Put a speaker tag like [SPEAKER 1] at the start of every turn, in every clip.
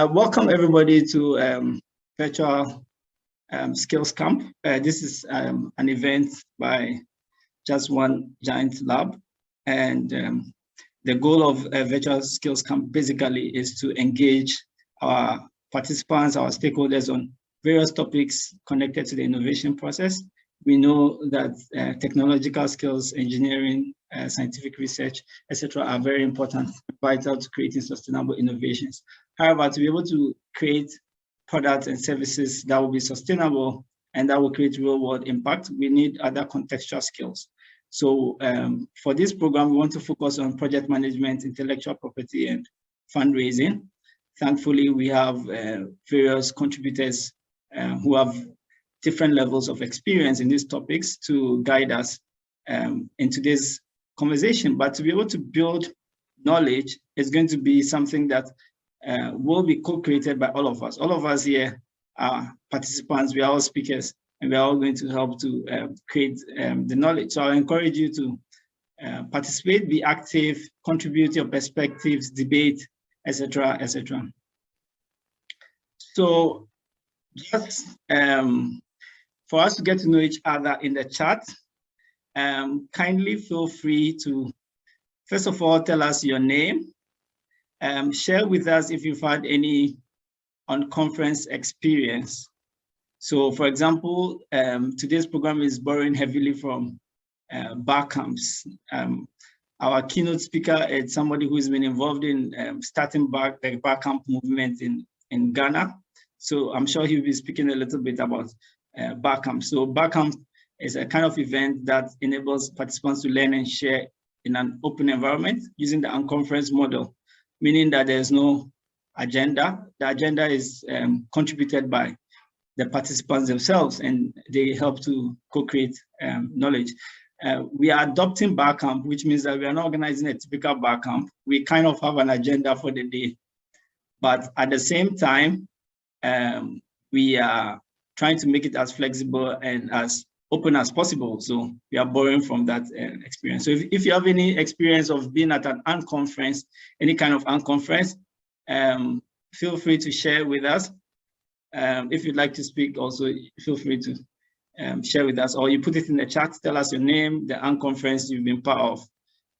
[SPEAKER 1] Welcome everybody to virtual skills camp. This is an event by Just One Giant Lab, and the goal of virtual skills camp basically is to engage our participants, our stakeholders on various topics connected to the innovation process. We know that technological skills, engineering, scientific research, etc., are very important, vital to creating sustainable innovations. However, to be able to create products and services that will be sustainable and that will create real-world impact, we need other contextual skills. So for this program, we want to focus on project management, intellectual property, and fundraising. Thankfully, we have various contributors who have different levels of experience in these topics to guide us in today's conversation. But to be able to build knowledge is going to be something that will be co-created by all of us. All of us here are participants, we are all speakers, and we are all going to help to create the knowledge. So I encourage you to participate, be active, contribute your perspectives, debate, etc., etc. So just for us to get to know each other in the chat, kindly feel free to, first of all, tell us your name. Share with us if you've had any on-conference experience. So, for example, today's program is borrowing heavily from bar camps. Our keynote speaker is somebody who's been involved in starting back the bar camp movement in Ghana. So I'm sure he'll be speaking a little bit about bar camp. So bar camp is a kind of event that enables participants to learn and share in an open environment using the unconference model, meaning that there's no agenda. The agenda is contributed by the participants themselves, and they help to co-create knowledge. We are adopting bar camp, which means that we are not organizing a typical bar camp. We kind of have an agenda for the day, but at the same time, we are trying to make it as flexible and as open as possible. So we are borrowing from that experience. So if you have any experience of being at an unconference, any kind of unconference, feel free to share with us. If you'd like to speak also, feel free to share with us, or you put it in the chat, tell us your name, the unconference you've been part of.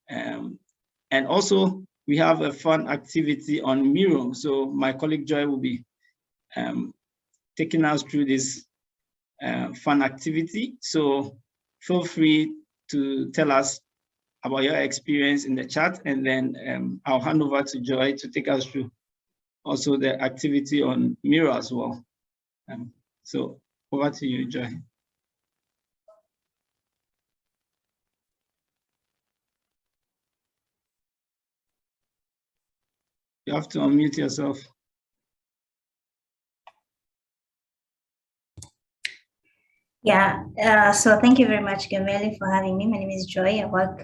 [SPEAKER 1] And also we have a fun activity on Miro. So my colleague Joy will be taking us through this fun activity. So feel free to tell us about your experience in the chat, and then I'll hand over to Joy to take us through also the activity on Miro as well. So over to you, Joy. You have to unmute yourself.
[SPEAKER 2] Yeah, so thank you very much, Gameli, for having me. My name is Joy. I work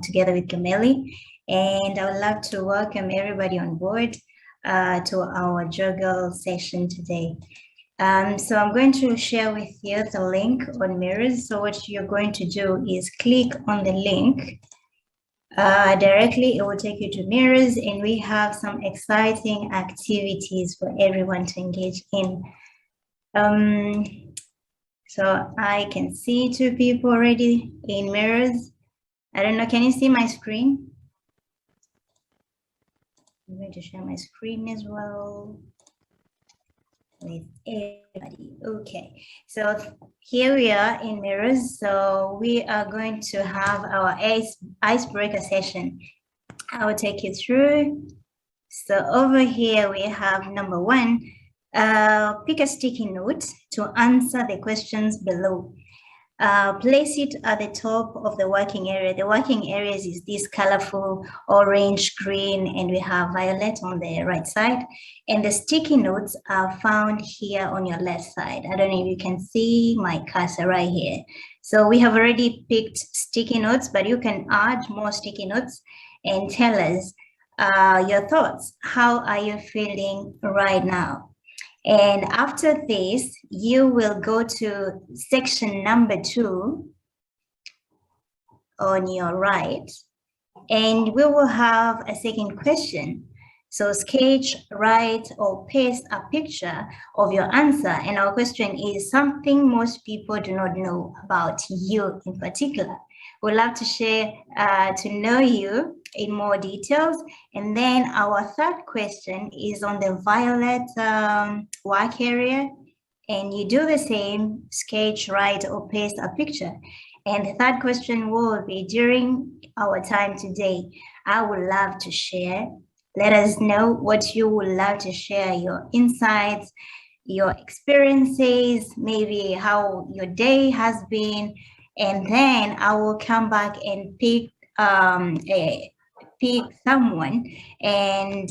[SPEAKER 2] together with Gameli, and I would love to welcome everybody on board to our JOGL session today. So I'm going to share with you the link on Mirrors. So what you're going to do is click on the link directly. It will take you to Mirrors, and we have some exciting activities for everyone to engage in. So I can see 2 people already in Mirrors. I don't know, can you see my screen? I'm going to share my screen as well with everybody. Okay, so here we are in Mirrors. So we are going to have our icebreaker session. I will take you through. So over here we have number 1. Pick a sticky note to answer the questions below. Place it at the top of the working area. The working areas is this colorful orange, green, and we have violet on the right side. And the sticky notes are found here on your left side. I don't know if you can see my cursor right here. So we have already picked sticky notes, but you can add more sticky notes and tell us your thoughts. How are you feeling right now? And after this, you will go to section number 2 on your right, and we will have a second question. So sketch, write, or paste a picture of your answer. And our question is something most people do not know about you in particular. We'd love to share, to know you in more details. And then our third question is on the violet work area. And you do the same, sketch, write, or paste a picture. And the third question will be during our time today, I would love to share. Let us know what you would love to share, your insights, your experiences, maybe how your day has been. And then I will come back and pick someone, and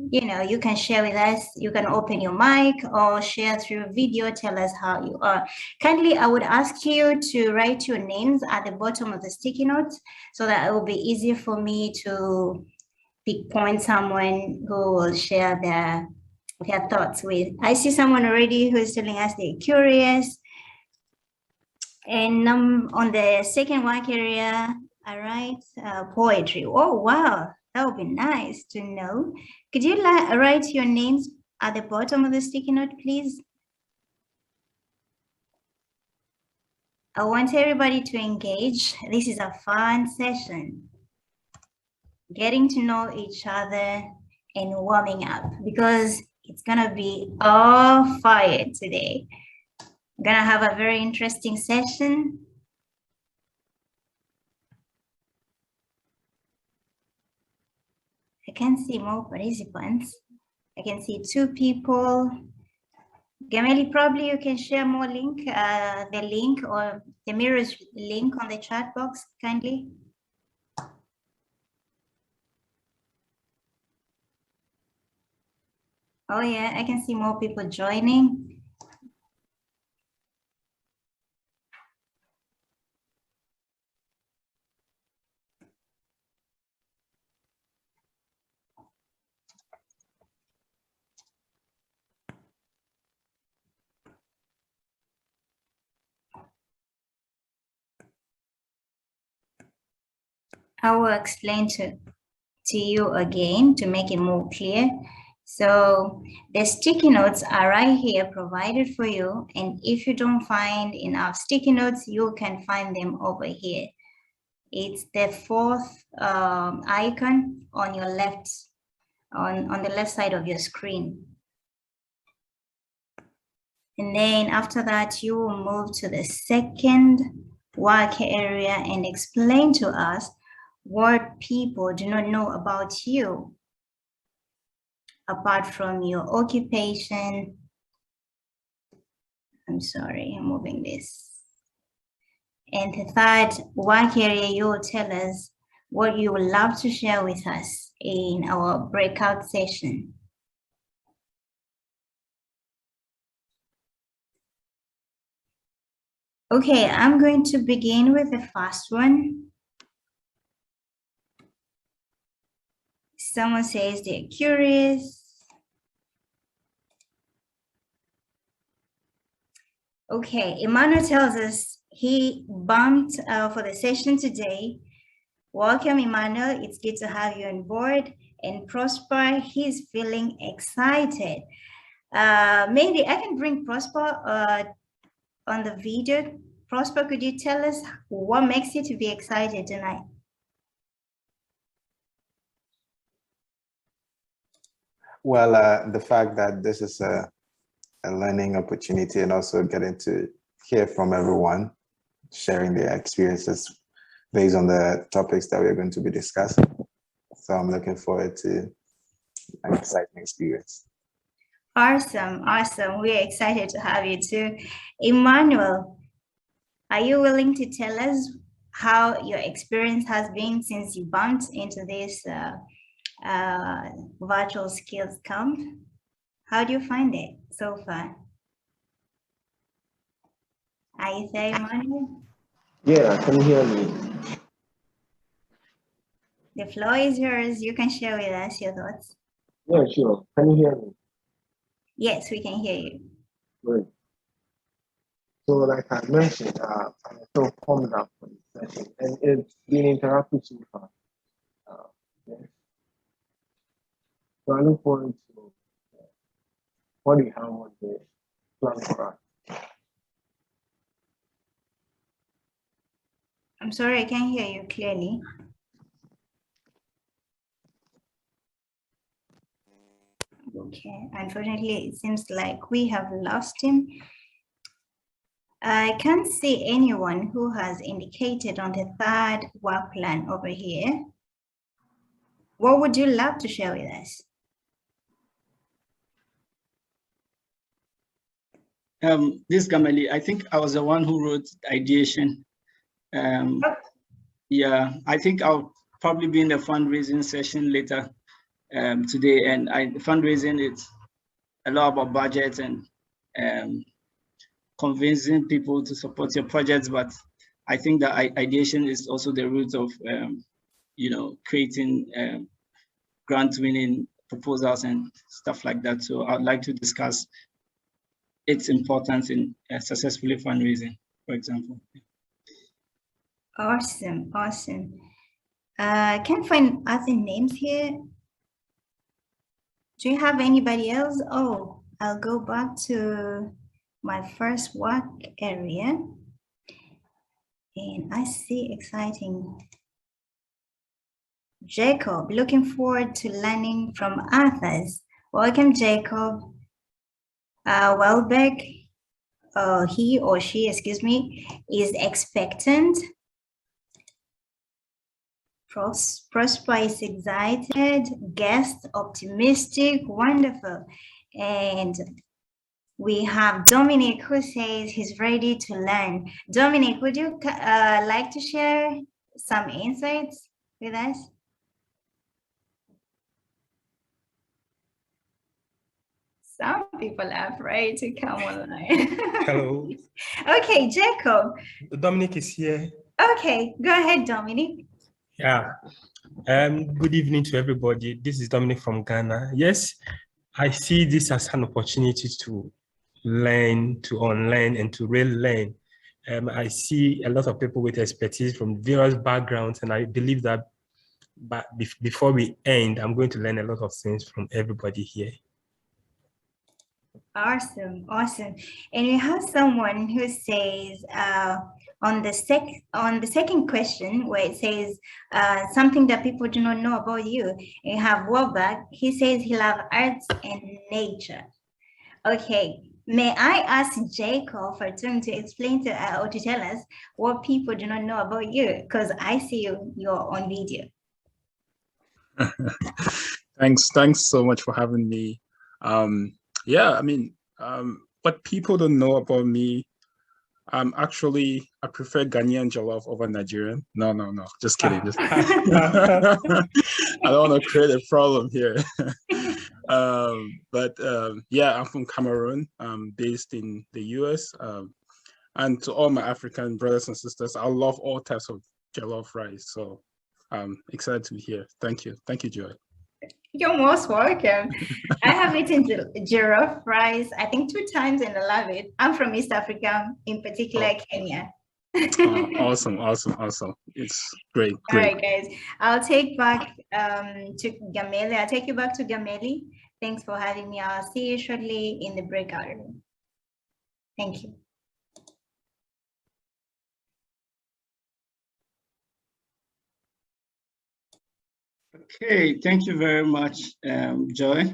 [SPEAKER 2] you know, you can share with us. You can open your mic or share through video. Tell us how you are. Kindly, I would ask you to write your names at the bottom of the sticky notes so that it will be easier for me to point someone who will share their thoughts with. I see someone already who is telling us they're curious. And on the second work area, all right, poetry. Oh, wow, that would be nice to know. Could you write your names at the bottom of the sticky note, please? I want everybody to engage. This is a fun session. Getting to know each other and warming up, because it's gonna be all fire today. We're gonna have a very interesting session. I can see more participants. I can see 2 people. Gameli, probably you can share more link, the link or the mirror's link on the chat box, kindly. Oh yeah, I can see more people joining. I will explain to you again to make it more clear. So the sticky notes are right here provided for you. And if you don't find enough sticky notes, you can find them over here. It's the 4th icon on your left, on the left side of your screen. And then after that, you will move to the second work area and explain to us what people do not know about you, apart from your occupation. I'm sorry, I'm moving this. And the third work area, you will tell us what you would love to share with us in our breakout session. Okay, I'm going to begin with the first one. Someone says they're curious. Okay, Emmanuel tells us he bumped for the session today. Welcome, Emmanuel. It's good to have you on board. And Prosper, he's feeling excited. Maybe I can bring Prosper on the video. Prosper, could you tell us what makes you to be excited tonight?
[SPEAKER 3] Well, the fact that this is a learning opportunity and also getting to hear from everyone, sharing their experiences based on the topics that we're going to be discussing. So I'm looking forward to an exciting experience.
[SPEAKER 2] Awesome, awesome. We're excited to have you too. Emmanuel, are you willing to tell us how your experience has been since you bumped into this virtual skills camp? How do you find it so far? Are you there, Emmanuel?
[SPEAKER 4] Yeah, can you hear me?
[SPEAKER 2] The floor is yours. You can share with us your thoughts.
[SPEAKER 4] Yeah, sure. Can you hear me?
[SPEAKER 2] Yes, we can hear you.
[SPEAKER 4] Great. So like I mentioned, I'm so pumped up for this session, and it's been interactive so far. Yes. So I look forward to what you have on the plan for us.
[SPEAKER 2] I'm sorry, I can't hear you clearly. Okay, unfortunately, it seems like we have lost him. I can't see anyone who has indicated on the third work plan over here. What would you love to share with us?
[SPEAKER 1] This Gamali, I think I was the one who wrote the ideation. Yeah, I think I'll probably be in the fundraising session later today. And fundraising, it's a lot about budgets and convincing people to support your projects. But I think that ideation is also the root of, creating grant winning proposals and stuff like that. So I'd like to discuss its importance in successfully fundraising, for example.
[SPEAKER 2] Awesome, awesome. I can't find other names here. Do you have anybody else? Oh, I'll go back to my first work area. And I see exciting. Jacob, looking forward to learning from others. Welcome, Jacob. Welbeck, he or she, excuse me, is expectant. Prosper is excited, guest optimistic, wonderful. And we have Dominic who says he's ready to learn. Dominic, would you like to share some insights with us? Some people are afraid to come online.
[SPEAKER 5] Hello.
[SPEAKER 2] Okay, Jacob.
[SPEAKER 5] Dominic is here.
[SPEAKER 2] Okay, go ahead, Dominic.
[SPEAKER 5] Yeah. Good evening to everybody. This is Dominic from Ghana. Yes, I see this as an opportunity to learn, to unlearn, and to relearn. I see a lot of people with expertise from various backgrounds, and I believe that before we end, I'm going to learn a lot of things from everybody here.
[SPEAKER 2] Awesome, awesome. And we have someone who says on the second question where it says something that people do not know about you. You have Warback. He says he loves arts and nature. Okay, may I ask Jacob for him to explain to or to tell us what people do not know about you? Because I see you're on video.
[SPEAKER 6] Thanks so much for having me. Yeah, I mean, what people don't know about me, actually, I prefer Ghanaian jollof over Nigerian. No, just kidding. I don't want to create a problem here. Yeah, I'm from Cameroon. I'm based in the US. And to all my African brothers and sisters, I love all types of jollof rice. So I'm excited to be here. Thank you. Thank you, Joy.
[SPEAKER 2] You're most welcome. I have eaten giraffe rice, I think 2 times, and I love it. I'm from East Africa, in particular Kenya.
[SPEAKER 6] Awesome. It's great.
[SPEAKER 2] All right, guys. I'll take back to Gameli. I'll take you back to Gameli. Thanks for having me. I'll see you shortly in the breakout room. Thank you.
[SPEAKER 1] Okay, thank you very much, Joy,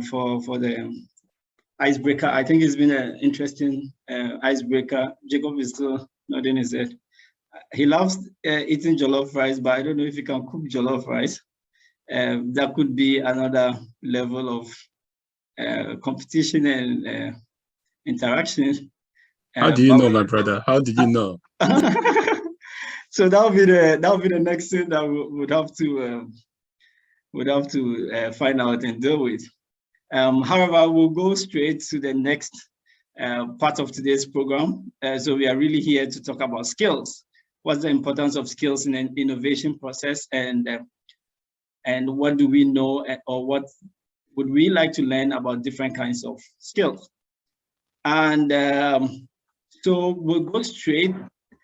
[SPEAKER 1] for the icebreaker. I think it's been an interesting icebreaker. Jacob is still nodding his head. He loves eating jollof rice, but I don't know if he can cook jollof rice. That could be another level of competition and interaction.
[SPEAKER 6] How do you know, my brother? How did you know?
[SPEAKER 1] So that'll be the next thing that we would have to find out and deal with. However, we'll go straight to the next part of today's program. So we are really here to talk about skills. What's the importance of skills in an innovation process, and what do we know, or what would we like to learn about different kinds of skills? And so we'll go straight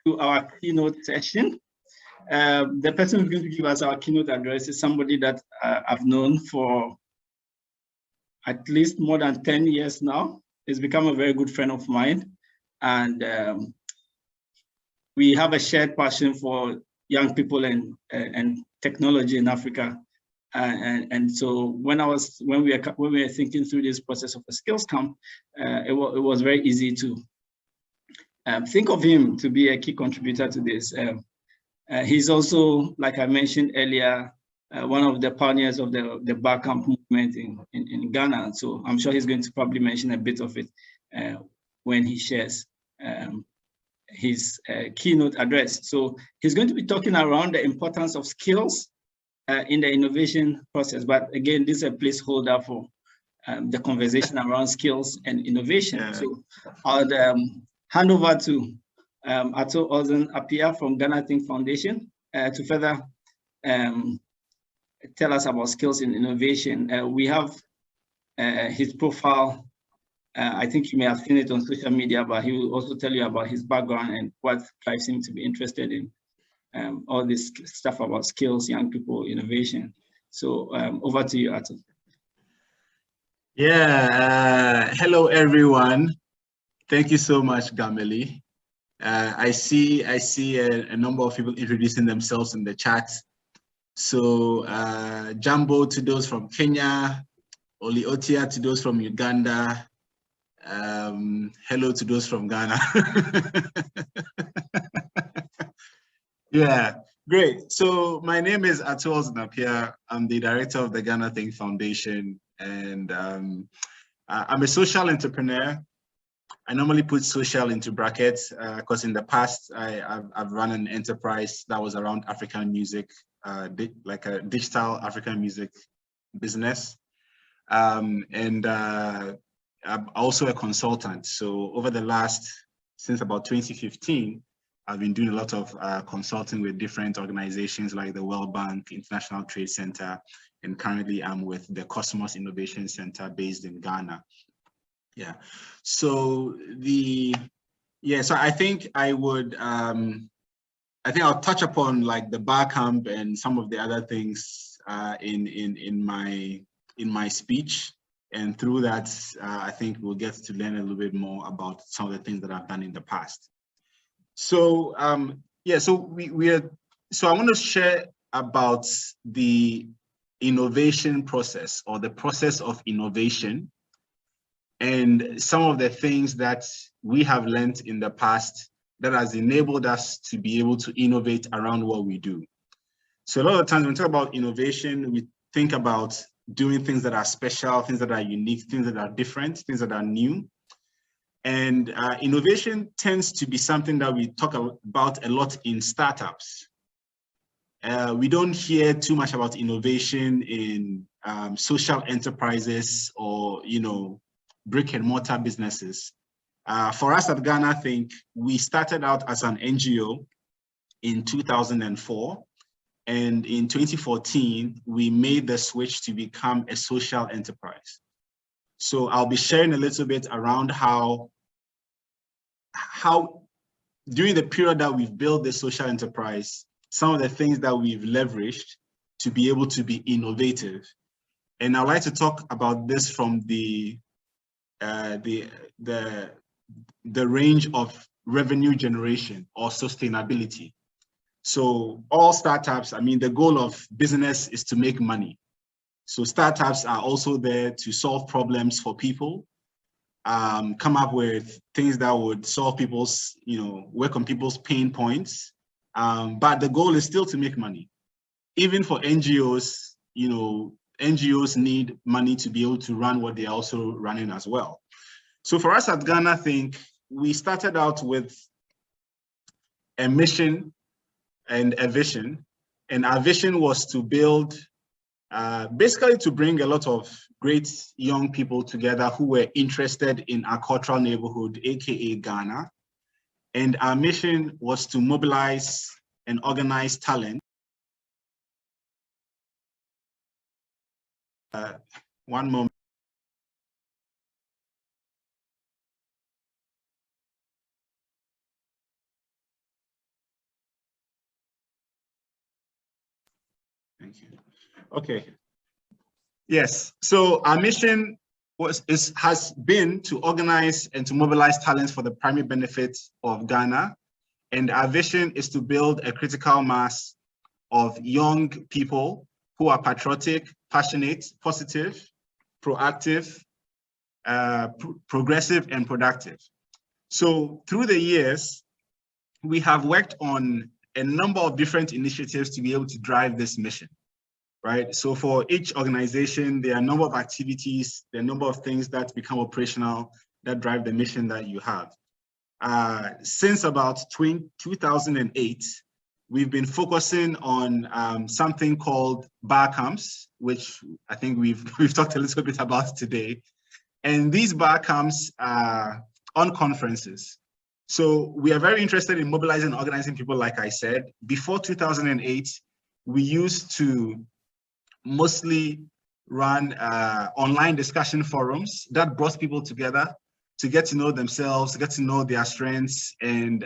[SPEAKER 1] to our keynote session. The person who's going to give us our keynote address is somebody that I've known for at least more than 10 years now. He's become a very good friend of mine. And we have a shared passion for young people and technology in Africa. And so when we were thinking through this process of a skills camp, it was very easy to think of him to be a key contributor to this. He's also, like I mentioned earlier, one of the pioneers of the bar camp movement in Ghana. So I'm sure he's going to probably mention a bit of it when he shares his keynote address. So he's going to be talking around the importance of skills in the innovation process. But again, this is a placeholder for the conversation around skills and innovation. Yeah. So I'll hand over to Ato Ulzen-Appiah from GhanaThink Foundation to further tell us about skills in innovation. We have his profile. I think you may have seen it on social media, but he will also tell you about his background and what drives him to be interested in all this stuff about skills, young people, innovation. So over to you, Ato.
[SPEAKER 7] Yeah, hello everyone. Thank you so much, Gameli. I see a number of people introducing themselves in the chat. So Jambo to those from Kenya, Oliotia to those from Uganda, hello to those from Ghana. Yeah, great. So my name is Ato Ulzen-Appiah. I'm the director of the GhanaThink Foundation, and I'm a social entrepreneur. I normally put social into brackets because in the past I've run an enterprise that was around African music, like a digital African music business, and I'm also a consultant. So over the since about 2015, I've been doing a lot of consulting with different organizations like the World Bank, International Trade Center, and currently I'm with the Cosmos Innovation Center based in Ghana. Yeah, so so I think I'll touch upon like the bar camp and some of the other things in my speech, and through that I think we'll get to learn a little bit more about some of the things that I've done in the past. So so I want to share about the innovation process, or the process of innovation, and some of the things that we have learned in the past that has enabled us to be able to innovate around what we do. So a lot of times when we talk about innovation, we think about doing things that are special, things that are unique, things that are different, things that are new. And innovation tends to be something that we talk about a lot in startups. We don't hear too much about innovation in social enterprises or, brick and mortar businesses. For us at GhanaThink, we started out as an NGO in 2004. And in 2014, we made the switch to become a social enterprise. So I'll be sharing a little bit around how during the period that we've built the social enterprise, some of the things that we've leveraged to be able to be innovative. And I'd like to talk about this from the range of revenue generation or sustainability. So all startups, the goal of business is to make money. So startups are also there to solve problems for people, come up with things that would solve people's, work on people's pain points. But the goal is still to make money. Even for NGOs, NGOs need money to be able to run what they're also running as well. So for us at GhanaThink, we started out with a mission and a vision. And our vision was to build, basically to bring a lot of great young people together who were interested in our cultural neighborhood, AKA Ghana. And our mission was to mobilize and organize talent. One moment. Thank you. Okay. Yes. So our mission has been to organize and to mobilize talents for the primary benefit of Ghana. And our vision is to build a critical mass of young people who are patriotic, passionate, positive, proactive, progressive, and productive. So through the years, we have worked on a number of different initiatives to be able to drive this mission, right? So for each organization, there are a number of activities, there are a number of things that become operational that drive the mission that you have. Since about 2008, we've been focusing on something called bar camps, which I think we've talked a little bit about today. And these bar camps are on conferences. So we are very interested in mobilizing and organizing people, like I said. Before 2008, we used to mostly run online discussion forums that brought people together to get to know themselves, to get to know their strengths, and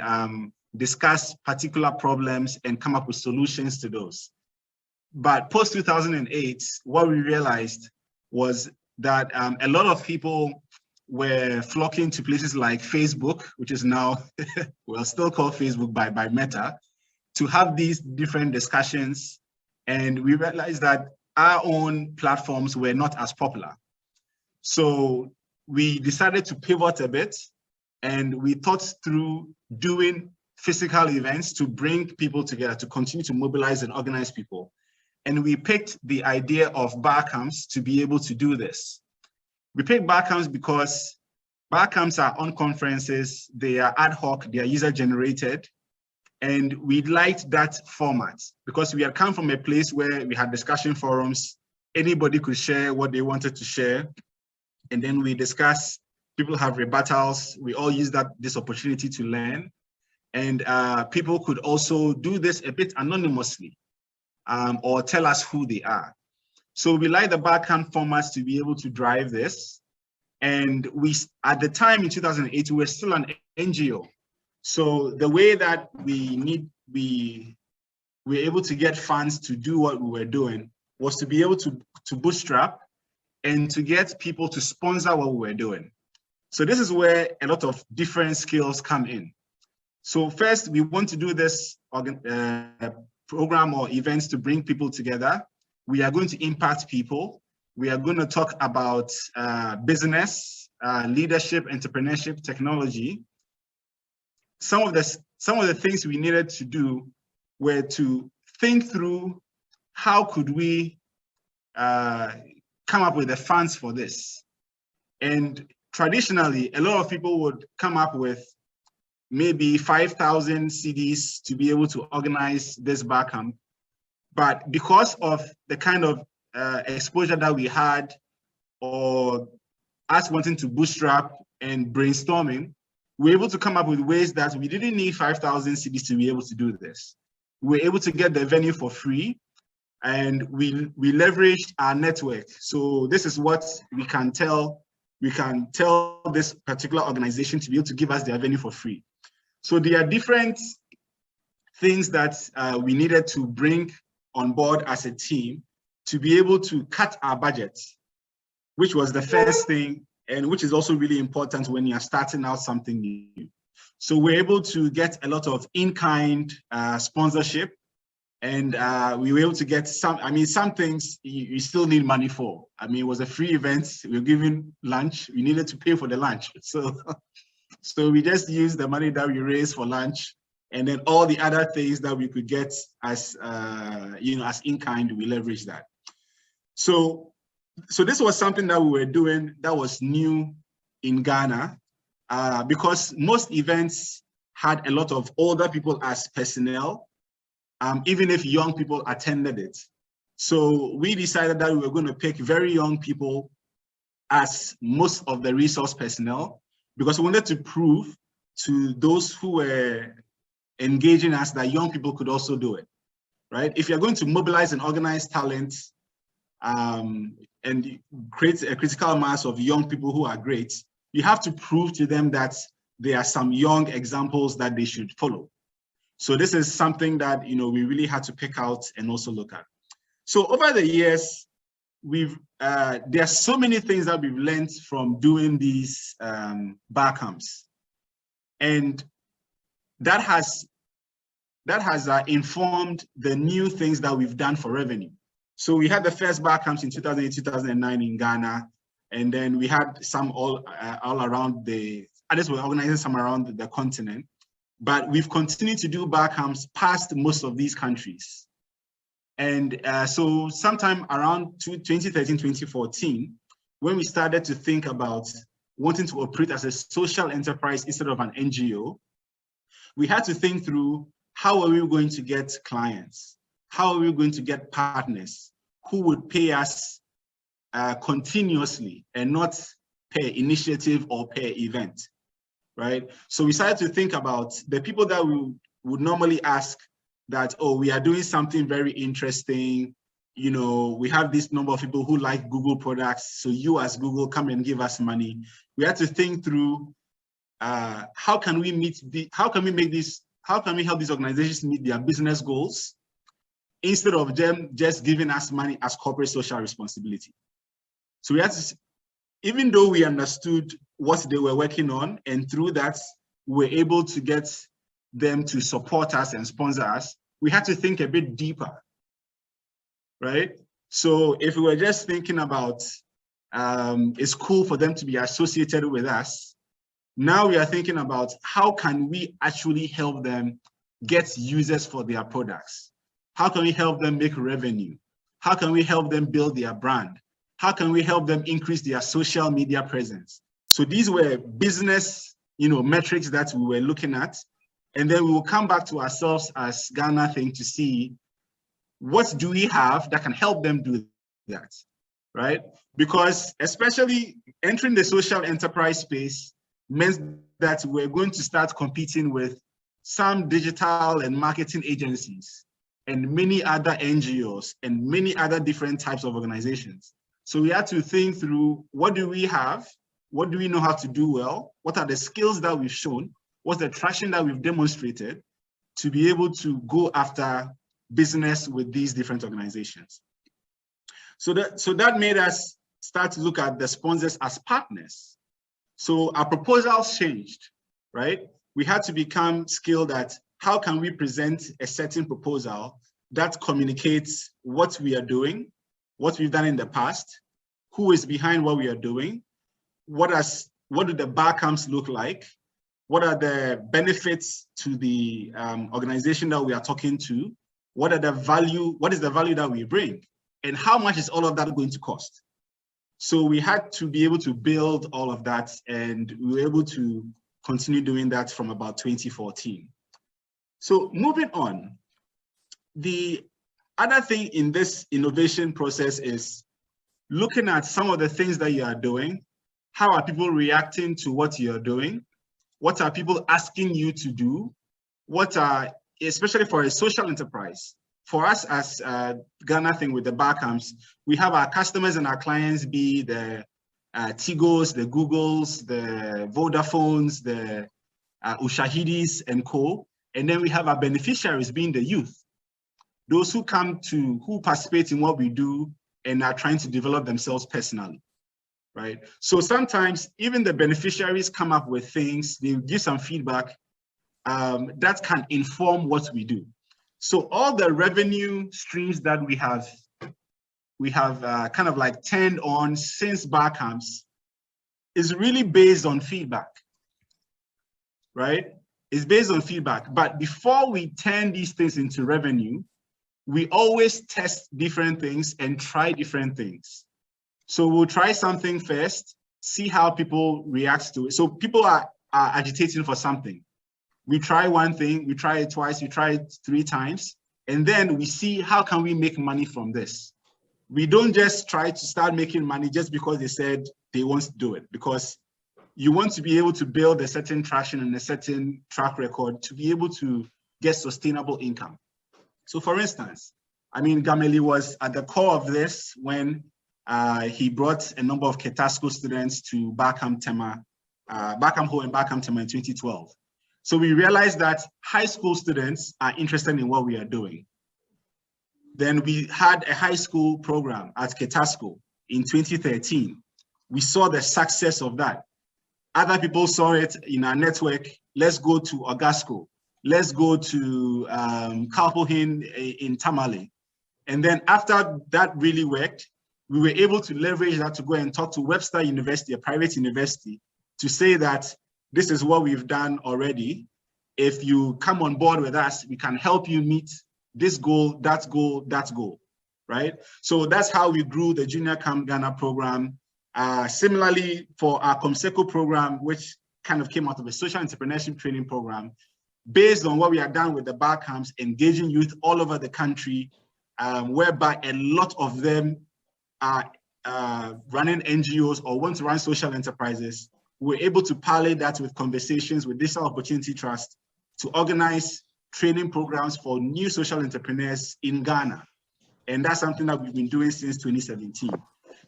[SPEAKER 7] discuss particular problems and come up with solutions to those. But post 2008, what we realized was that a lot of people were flocking to places like Facebook, which is now, well, still called Facebook by Meta, to have these different discussions. And we realized that our own platforms were not as popular. So we decided to pivot a bit, and we thought through doing physical events to bring people together, to continue to mobilize and organize people. And we picked the idea of bar camps to be able to do this. We picked bar camps because bar camps are on conferences, they are ad hoc, they are user generated. And we liked that format because we had come from a place where we had discussion forums, anybody could share what they wanted to share. And then we discuss, people have rebuttals, we all use this opportunity to learn. And people could also do this a bit anonymously or tell us who they are. So we like the bar camp formats to be able to drive this. And we, at the time in 2008, we were still an NGO. So the way that we were able to get funds to do what we were doing was to be able to bootstrap and to get people to sponsor what we were doing. So this is where a lot of different skills come in. So first, we want to do this program or events to bring people together. We are going to impact people. We are going to talk about business, leadership, entrepreneurship, technology. Some of the things we needed to do were to think through how could we come up with the funds for this. And traditionally, a lot of people would come up with maybe 5,000 CDs to be able to organize this bar camp. But because of the kind of exposure that we had, or us wanting to bootstrap and brainstorming, we were able to come up with ways that we didn't need 5,000 CDs to be able to do this. We were able to get the venue for free, and we leveraged our network. So this is what we can tell this particular organization to be able to give us their venue for free. So there are different things that we needed to bring on board as a team to be able to cut our budget, which was the first thing, and which is also really important when you're starting out something new. So we're able to get a lot of in-kind sponsorship, and we were able to get some things you still need money for. I mean, it was a free event, we were giving lunch, we needed to pay for the lunch. So we just used the money that we raised for lunch, and then all the other things that we could get as as in-kind, we leveraged that. So this was something that we were doing that was new in Ghana, because most events had a lot of older people as personnel, even if young people attended it. So we decided that we were going to pick very young people as most of the resource personnel, because we wanted to prove to those who were engaging us that young people could also do it, right? If you're going to mobilize and organize talent and create a critical mass of young people who are great, you have to prove to them that there are some young examples that they should follow. So this is something that we really had to pick out and also look at. So over the years, there are so many things that we've learned from doing these bar camps, and that has informed the new things that we've done for revenue. So we had the first bar camps in 2008, 2009 in Ghana, and then we had some all around others were organizing some around the continent, but we've continued to do bar camps past most of these countries. And so sometime around 2013, 2014, when we started to think about wanting to operate as a social enterprise instead of an NGO, we had to think through, how are we going to get clients? How are we going to get partners who would pay us continuously and not per initiative or per event, right? So we started to think about the people that we would normally ask that, oh, we are doing something very interesting. You know, we have this number of people who like Google products. So you as Google, come and give us money. We had to think through how can we help these organizations meet their business goals instead of them just giving us money as corporate social responsibility. So we had to, even though we understood what they were working on, and through that, we were able to get them to support us and sponsor us, we had to think a bit deeper, right? So if we were just thinking about, it's cool for them to be associated with us, now we are thinking about how can we actually help them get users for their products? How can we help them make revenue? How can we help them build their brand? How can we help them increase their social media presence? So these were business, metrics that we were looking at. And then we will come back to ourselves as GhanaThink to see what do we have that can help them do that, right? Because especially entering the social enterprise space meant that we're going to start competing with some digital and marketing agencies and many other NGOs and many other different types of organizations. So we had to think through, what do we have? What do we know how to do well? What are the skills that we've shown? What's the traction that we've demonstrated to be able to go after business with these different organizations? So that made us start to look at the sponsors as partners. So our proposals changed, right? We had to become skilled at how can we present a certain proposal that communicates what we are doing, what we've done in the past, who is behind what we are doing, what do the bar camps look like, what are the benefits to the organization that we are talking to, what is the value that we bring, and how much is all of that going to cost? So we had to be able to build all of that, and we were able to continue doing that from about 2014. So moving on, the other thing in this innovation process is looking at some of the things that you are doing. How are people reacting to what you're doing? What are people asking you to do? What are, especially for a social enterprise, for us as GhanaThink with the bar camps, we have our customers and our clients be the Tigos, the Googles, the Vodafones, the Ushahidis and co. And then we have our beneficiaries being the youth, those who who participate in what we do and are trying to develop themselves personally, right? So sometimes even the beneficiaries come up with things, they give some feedback that can inform what we do. So all the revenue streams that we have kind of like turned on since bar camps is really based on feedback, right? It's based on feedback. But before we turn these things into revenue, we always test different things and try different things. So we'll try something first, see how people react to it. So people are agitating for something. We try one thing, we try it twice, we try it 3 times, and then we see how can we make money from this. We don't just try to start making money just because they said they want to do it, because you want to be able to build a certain traction and a certain track record to be able to get sustainable income. So for instance, I mean, Gameli was at the core of this when he brought a number of Ketasco students to Barkham Ho and Barkham Tema in 2012. So we realized that high school students are interested in what we are doing. Then we had a high school program at Ketasco in 2013. We saw the success of that. Other people saw it in our network. Let's go to Ogasco. Let's go to Kalpohin in Tamale. And then after that really worked, we were able to leverage that to go and talk to Webster University, a private university, to say that this is what we've done already. If you come on board with us, we can help you meet this goal, that goal, that goal, right? So that's how we grew the Junior Camp Ghana program. Similarly, for our Comseco program, which kind of came out of a social entrepreneurship training program, based on what we had done with the bar camps, engaging youth all over the country, whereby a lot of them are running NGOs or want to run social enterprises. We're able to parlay that with conversations with Digital Opportunity Trust to organize training programs for new social entrepreneurs in Ghana. And that's something that we've been doing since 2017.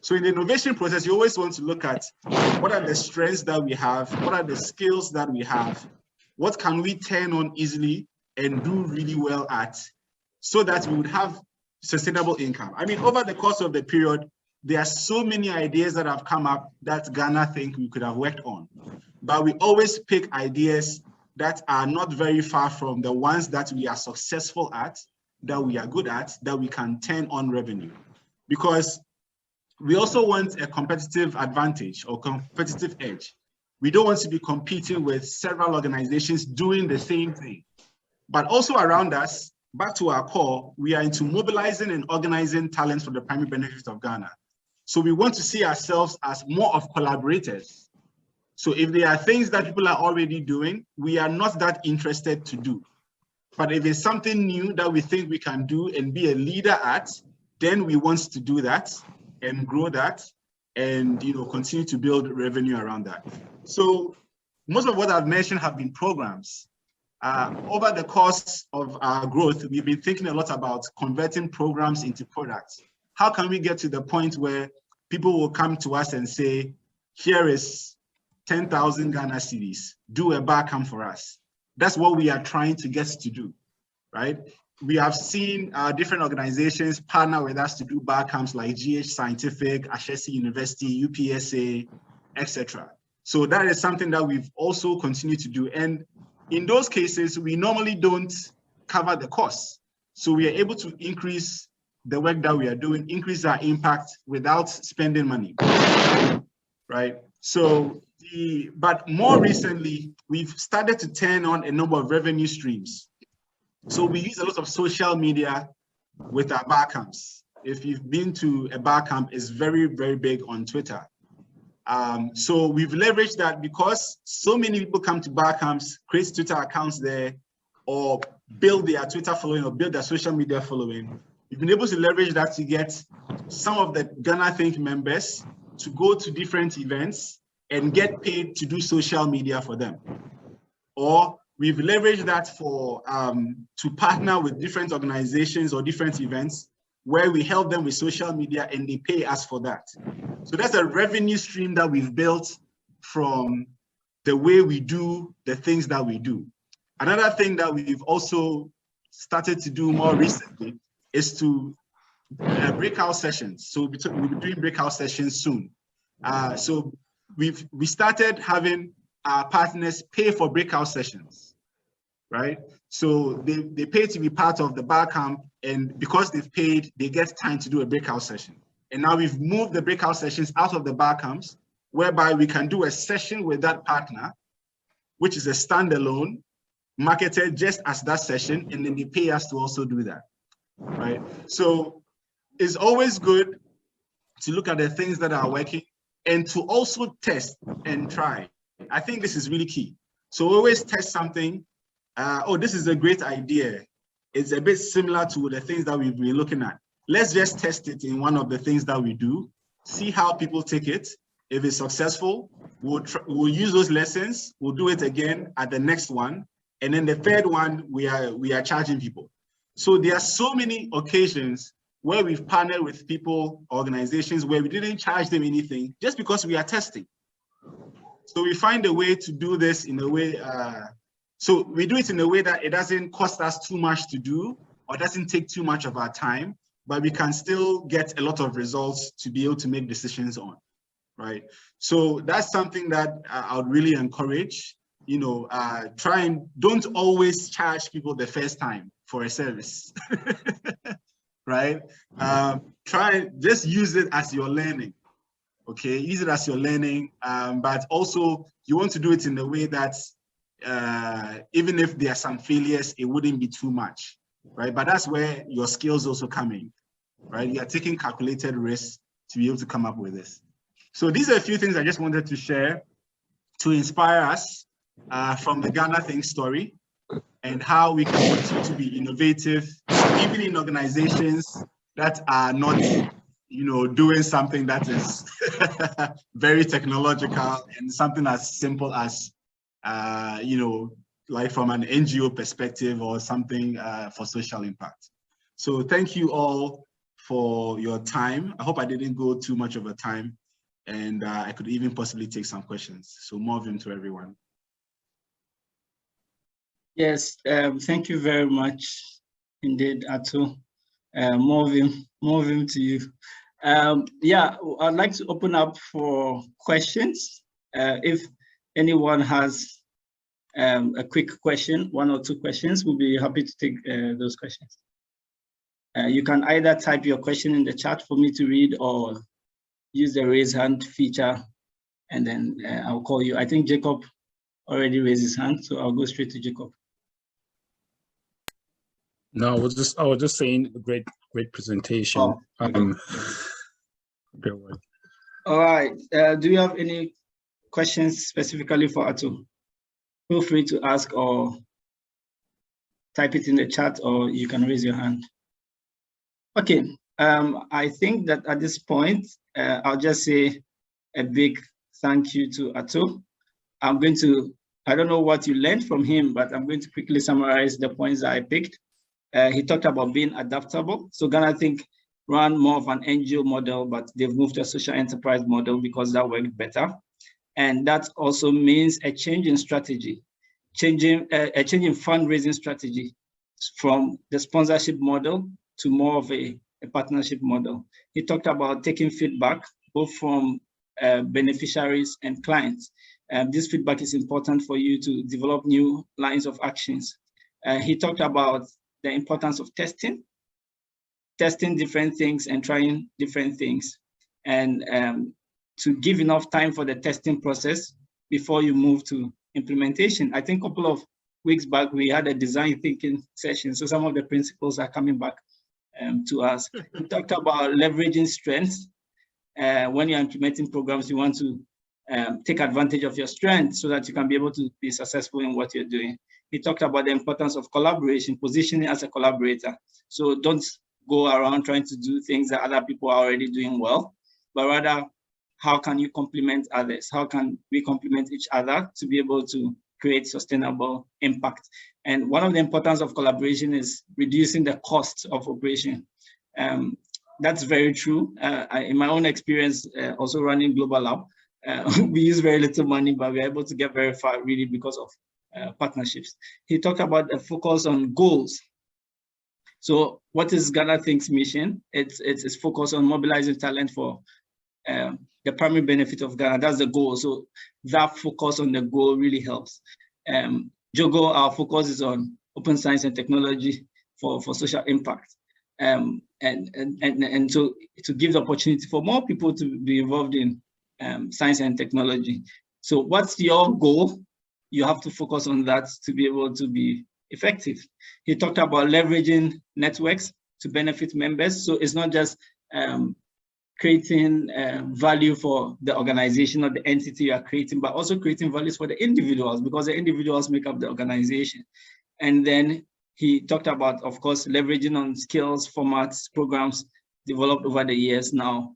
[SPEAKER 7] So in the innovation process, you always want to look at what are the strengths that we have, what are the skills that we have, what can we turn on easily and do really well at, so that we would have sustainable income. I mean, over the course of the period, there are so many ideas that have come up that Ghana think we could have worked on. But we always pick ideas that are not very far from the ones that we are successful at, that we are good at, that we can turn on revenue. Because we also want a competitive advantage or competitive edge. We don't want to be competing with several organizations doing the same thing. But also around us, back to our core, we are into mobilizing and organizing talents for the primary benefit of Ghana. So we want to see ourselves as more of collaborators. So if there are things that people are already doing, we are not that interested to do. But if it's something new that we think we can do and be a leader at, then we want to do that and grow that and continue to build revenue around that. So most of what I've mentioned have been programs. Over the course of our growth, we've been thinking a lot about converting programs into products. How can we get to the point where people will come to us and say, here is 10,000 Ghana cedis, do a bar camp for us. That's what we are trying to get to do, right? We have seen different organizations partner with us to do bar camps like GH Scientific, Ashesi University, UPSA, etc. So that is something that we've also continued to do. And in those cases, we normally don't cover the costs. So we are able to increase the work that we are doing, increase our impact without spending money, right? So, but more recently, we've started to turn on a number of revenue streams. So we use a lot of social media with our bar camps. If you've been to a bar camp, it's very, very big on Twitter. So we've leveraged that because so many people come to bar camps, create Twitter accounts there, or build their Twitter following or build their social media following. We've been able to leverage that to get some of the GhanaThink members to go to different events and get paid to do social media for them. Or we've leveraged that for to partner with different organizations or different events where we help them with social media and they pay us for that. So that's a revenue stream that we've built from the way we do the things that we do. Another thing that we've also started to do more recently is to breakout sessions. So we'll be doing breakout sessions soon. So we started having our partners pay for breakout sessions, right? So they pay to be part of the bar camp, and because they've paid, they get time to do a breakout session. And now we've moved the breakout sessions out of the bar camps, whereby we can do a session with that partner, which is a standalone, marketed just as that session, and then they pay us to also do that, right? So it's always good to look at the things that are working and to also test and try. I think this is really key. So always test something. Oh, this is a great idea. It's a bit similar to the things that we've been looking at. Let's just test it in one of the things that we do, see how people take it. If it's successful, we'll use those lessons. We'll do it again at the next one. And then the third one, we are charging people. So there are so many occasions where we've partnered with people, organizations, where we didn't charge them anything just because we are testing. So we find a way to do this in a way, so we do it in a way that it doesn't cost us too much to do or doesn't take too much of our time. but we can still get a lot of results to be able to make decisions on, right? So that's something that I would really encourage. You know, try and don't always charge people the first time for a service, right? Try and just use it as you're learning, okay? Use it as you're learning, but also you want to do it in a way that even if there are some failures, it wouldn't be too much, right? But that's where your skills also come in, right? You are taking calculated risks to be able to come up with this. So these are a few things I just wanted to share to inspire us from the GhanaThink story and how we can continue to be innovative, even in organizations that are not, you know, doing something that is very technological, and something as simple as, you know, like from an NGO perspective or something for social impact. So thank you all for your time. I hope I didn't go too much of a time, and I could even possibly take some questions. So more of them to everyone.
[SPEAKER 1] Yes, thank you very much indeed, Ato. More of him to you. Yeah, I'd like to open up for questions. If anyone has a quick question, 1 or 2 questions, we'll be happy to take those questions. You can either type your question in the chat for me to read, or use the raise hand feature, and then I'll call you. I think Jacob already raised his hand, so I'll go straight to Jacob.
[SPEAKER 6] No, I was just saying, great presentation.
[SPEAKER 1] Oh.
[SPEAKER 6] Good work.
[SPEAKER 1] All right. Do you have any questions specifically for Ato? Feel free to ask or type it in the chat, or you can raise your hand. Okay. I think that at this point, I'll just say a big thank you to Ato. I don't know what you learned from him, but I'm going to quickly summarize the points that I picked. He talked about being adaptable. So GhanaThink ran more of an NGO model, but they've moved to a social enterprise model because that worked better. And that also means a change in strategy, a change in fundraising strategy from the sponsorship model to more of a partnership model. He talked about taking feedback, both from beneficiaries and clients. This feedback is important for you to develop new lines of actions. He talked about the importance of testing different things and trying different things, and to give enough time for the testing process before you move to implementation. I think a couple of weeks back, we had a design thinking session, so some of the principles are coming back to us. We talked about leveraging strengths. When you're implementing programs, you want to take advantage of your strengths so that you can be able to be successful in what you're doing. He talked about the importance of collaboration, positioning as a collaborator. So don't go around trying to do things that other people are already doing well, but rather, how can you complement others? How can we complement each other to be able to create sustainable impact? And one of the importance of collaboration is reducing the cost of operation. That's very true. In my own experience, also running Global Lab, we use very little money, but we're able to get very far really because of partnerships. He talked about a focus on goals. So what is GhanaThink's mission? It's focused on mobilizing talent for the primary benefit of Ghana. That's the goal. So that focus on the goal really helps. JOGL, our focus is on open science and technology for social impact. And so to give the opportunity for more people to be involved in science and technology. So what's your goal? You have to focus on that to be able to be effective. He talked about leveraging networks to benefit members. So it's not just creating value for the organization or the entity you are creating, but also creating values for the individuals, because the individuals make up the organization. And then he talked about, of course, leveraging on skills, formats, programs developed over the years now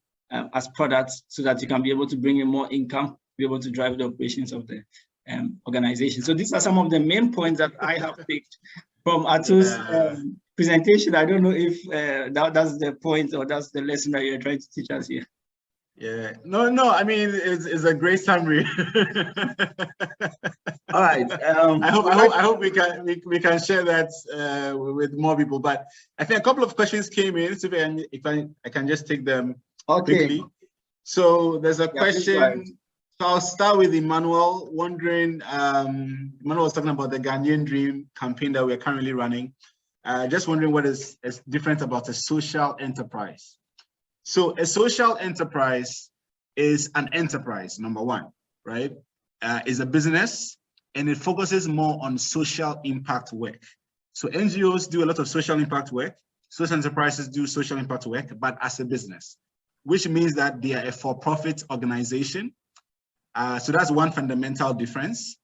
[SPEAKER 1] as products, so that you can be able to bring in more income, be able to drive the operations of the organization. So these are some of the main points that I have picked from Ato's presentation. I don't know if that's the point or that's the lesson that you're trying to teach us here.
[SPEAKER 7] Yeah, no, I mean, it's a great summary.
[SPEAKER 1] All right.
[SPEAKER 7] I hope we can share that with more people. But I think a couple of questions came in. So if I can just take them quickly. So there's a question. So I'll start with Emmanuel, wondering, Emmanuel was talking about the Ghanaian Dream campaign that we're currently running. Just wondering what is different about a social enterprise. So a social enterprise is an enterprise, number one, right? Is a business, and it focuses more on social impact work. So NGOs do a lot of social impact work. Social enterprises do social impact work, but as a business, which means that they are a for-profit organization. So that's one fundamental difference.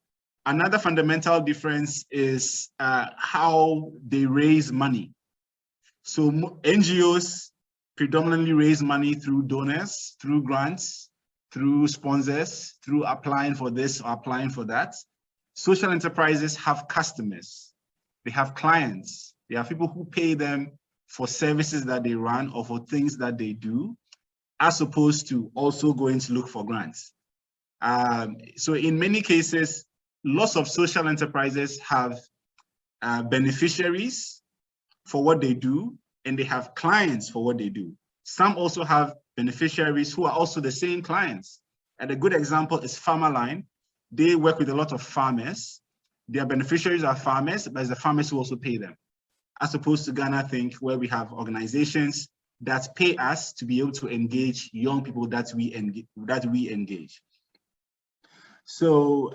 [SPEAKER 7] Another fundamental difference is how they raise money. So NGOs predominantly raise money through donors, through grants, through sponsors, through applying for this or applying for that. Social enterprises have customers, they have clients, they have people who pay them for services that they run or for things that they do, as opposed to also going to look for grants. So in many cases, lots of social enterprises have beneficiaries for what they do, and they have clients for what they do. Some also have beneficiaries who are also the same clients. And a good example is Farmerline. They work with a lot of farmers. Their beneficiaries are farmers, but it's the farmers who also pay them. As opposed to GhanaThink, where we have organizations that pay us to be able to engage young people that we engage. So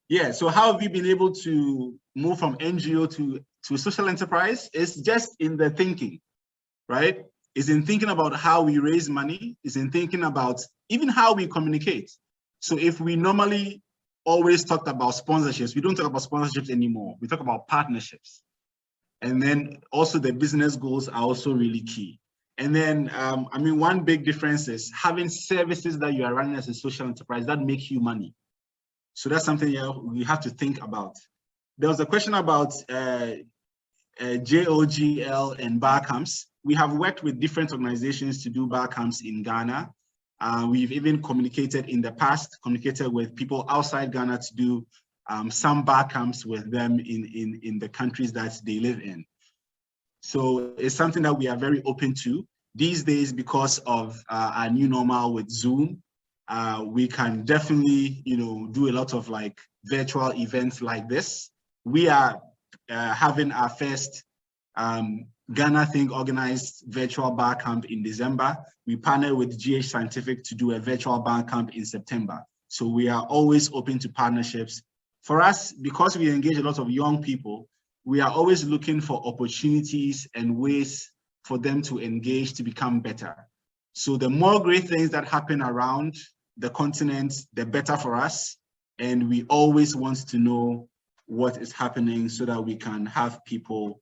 [SPEAKER 7] yeah, so how have we been able to move from NGO to social enterprise? It's just in the thinking, right? It's in thinking about how we raise money, it's in thinking about even how we communicate. So if we normally always talked about sponsorships, we don't talk about sponsorships anymore. We talk about partnerships. And then also the business goals are also really key. And then, I mean, one big difference is having services that you are running as a social enterprise that make you money. So that's something we have to think about. There was a question about JOGL and bar camps. We have worked with different organizations to do bar camps in Ghana. We've even communicated in the past, communicated with people outside Ghana to do some bar camps with them in the countries that they live in. So it's something that we are very open to. These days, because of our new normal with Zoom, we can definitely, do a lot of like virtual events like this. We are having our first GhanaThink organized virtual bar camp in December. We partnered with GH Scientific to do a virtual bar camp in September. So we are always open to partnerships. For us, because we engage a lot of young people, we are always looking for opportunities and ways for them to engage to become better. So the more great things that happen around the continent, the better for us. And we always want to know what is happening so that we can have people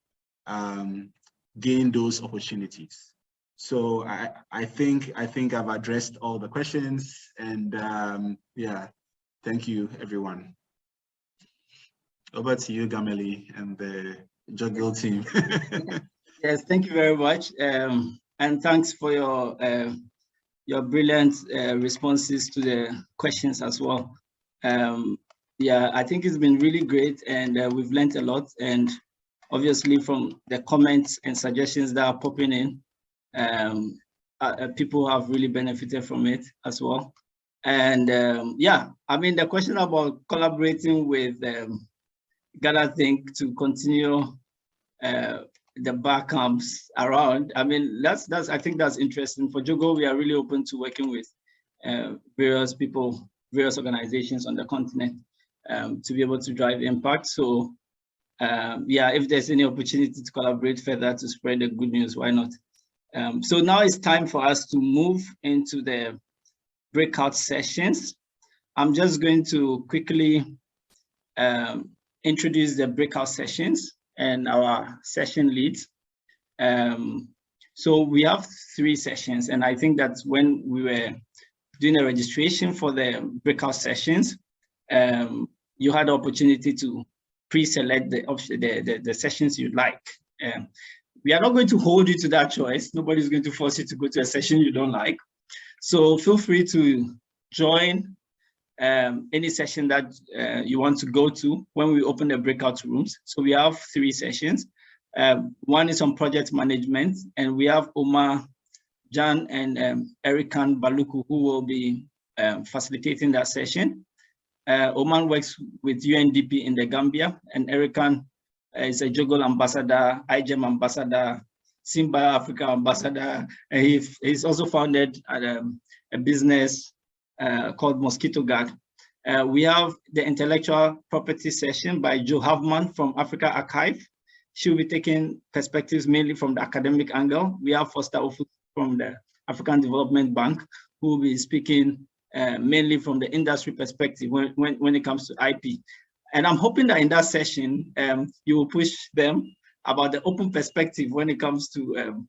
[SPEAKER 7] gain those opportunities. So I think I've addressed all the questions, and yeah, thank you, everyone. Over to you, Gameli, and the JOGL team.
[SPEAKER 1] Yes, thank you very much, and thanks for your brilliant responses to the questions as well. Yeah, I think it's been really great, and we've learned a lot. And obviously, from the comments and suggestions that are popping in, people have really benefited from it as well. And yeah, I mean, the question about collaborating with GhanaThink to continue the bar camps around. I mean, I think that's interesting. For JOGL, we are really open to working with various people, various organizations on the continent to be able to drive impact. So yeah, if there's any opportunity to collaborate further to spread the good news, why not? So now it's time for us to move into the breakout sessions. I'm just going to quickly introduce the breakout sessions and our session leads. So we have 3 sessions, and I think that's when we were doing a registration for the breakout sessions, you had the opportunity to pre-select the sessions you'd like. We are not going to hold you to that choice. Nobody's going to force you to go to a session you don't like. So feel free to join any session that you want to go to when we open the breakout rooms. So we have 3 sessions. One is on project management, and we have Omar, Jagne, and Erikan Baluku, who will be facilitating that session. Omar works with UNDP in the Gambia, and Erikan is a JOGL ambassador, IGEM ambassador, Simba Africa ambassador. He's also founded a business called Mosquito Guard. We have the intellectual property session by Jo Havemann from AfricArxiv. She'll be taking perspectives mainly from the academic angle. We have Foster Ofosu from the African Development Bank, who will be speaking mainly from the industry perspective when it comes to IP. And I'm hoping that in that session, you will push them about the open perspective when it comes to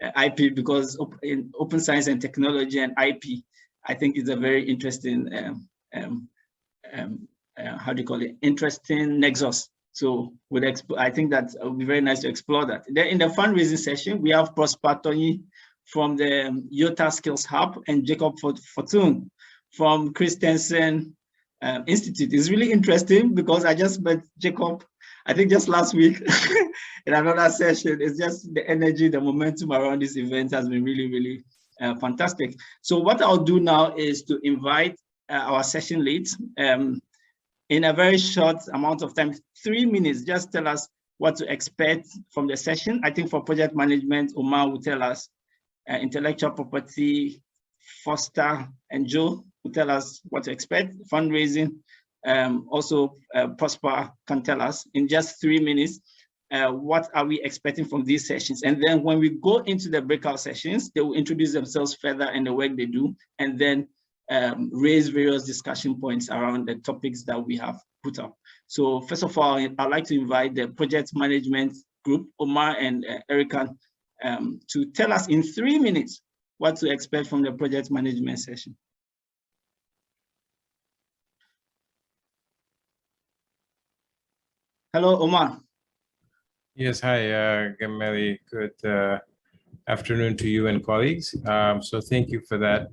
[SPEAKER 1] IP, because in open science and technology and IP, I think it's a very interesting, how do you call it, interesting nexus. So I think that it would be very nice to explore that. Then in the fundraising session, we have Prosper Tony from the Yota Skills Hub and Jacob Fortune from Christensen Institute. It's really interesting because I just met Jacob, I think just last week in another session. It's just the energy, the momentum around this event has been really, really fantastic. So what I'll do now is to invite our session leads in a very short amount of time, 3 minutes, just tell us what to expect from the session. I think for project management, Omar will tell us intellectual property, Foster and Joe will tell us what to expect. Fundraising, also Prosper can tell us in just 3 minutes, what are we expecting from these sessions. And then when we go into the breakout sessions, they will introduce themselves further and the work they do, and then raise various discussion points around the topics that we have put up. So first of all, I'd like to invite the project management group, Omar and Erikan, to tell us in 3 minutes what to expect from the project management session. Hello, Omar.
[SPEAKER 8] Yes, hi, Gameli. Good afternoon to you and colleagues. So thank you for that.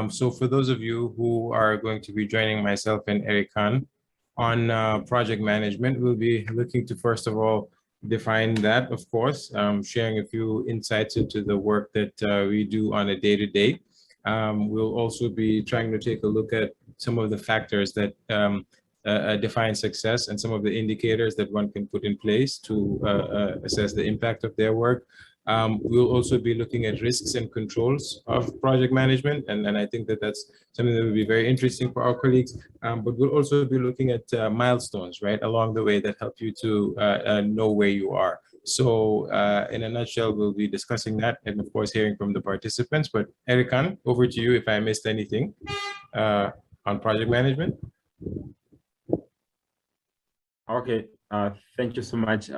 [SPEAKER 8] So for those of you who are going to be joining myself and Erikan on project management, we'll be looking to, first of all, define that, of course, sharing a few insights into the work that we do on a day-to-day. We'll also be trying to take a look at some of the factors that define success and some of the indicators that one can put in place to assess the impact of their work. We'll also be looking at risks and controls of project management, and I think that that's something that will be very interesting for our colleagues. But we'll also be looking at milestones, right, along the way that help you to know where you are. So in a nutshell, we'll be discussing that and of course hearing from the participants. But Erikan, over to you if I missed anything on project management.
[SPEAKER 9] Okay, thank you so much,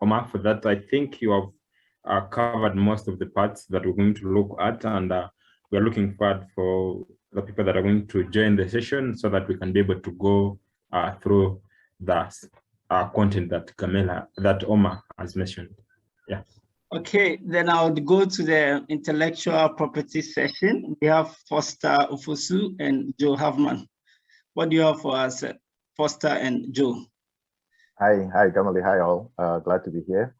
[SPEAKER 9] Omar, for that. I think you have covered most of the parts that we're going to look at, and we're looking forward for the people that are going to join the session so that we can be able to go through the content that Omar has mentioned. Yeah.
[SPEAKER 1] Okay, then I'll go to the intellectual property session. We have Foster Ofosu and Joe Havemann. What do you have for us, Foster and Joe?
[SPEAKER 10] Hi, Gamali, hi all. Glad to be here.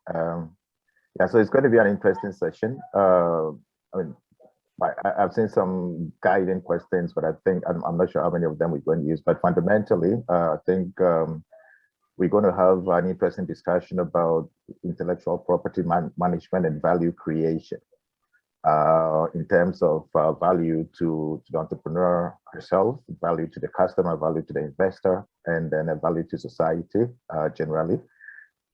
[SPEAKER 10] Yeah, so it's going to be an interesting session. I mean, I've seen some guiding questions, but I think I'm not sure how many of them we're going to use. But fundamentally, I think we're going to have an interesting discussion about intellectual property management and value creation in terms of value to the entrepreneur herself, value to the customer, value to the investor, and then a value to society generally.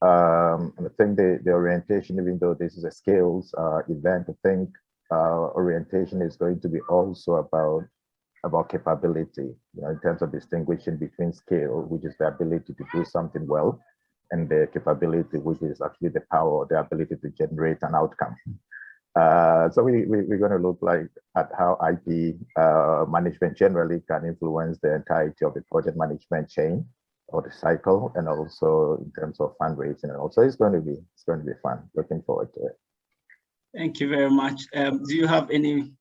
[SPEAKER 10] And I think the orientation, even though this is a skills event, I think orientation is going to be also about capability, in terms of distinguishing between skill, which is the ability to do something well, and the capability, which is actually the power, the ability to generate an outcome. So we're going to look at how IP management generally can influence the entirety of the project management chain or the cycle, and also in terms of fundraising. And also it's going to be fun. Looking forward to it.
[SPEAKER 1] Thank you very much. Do you have any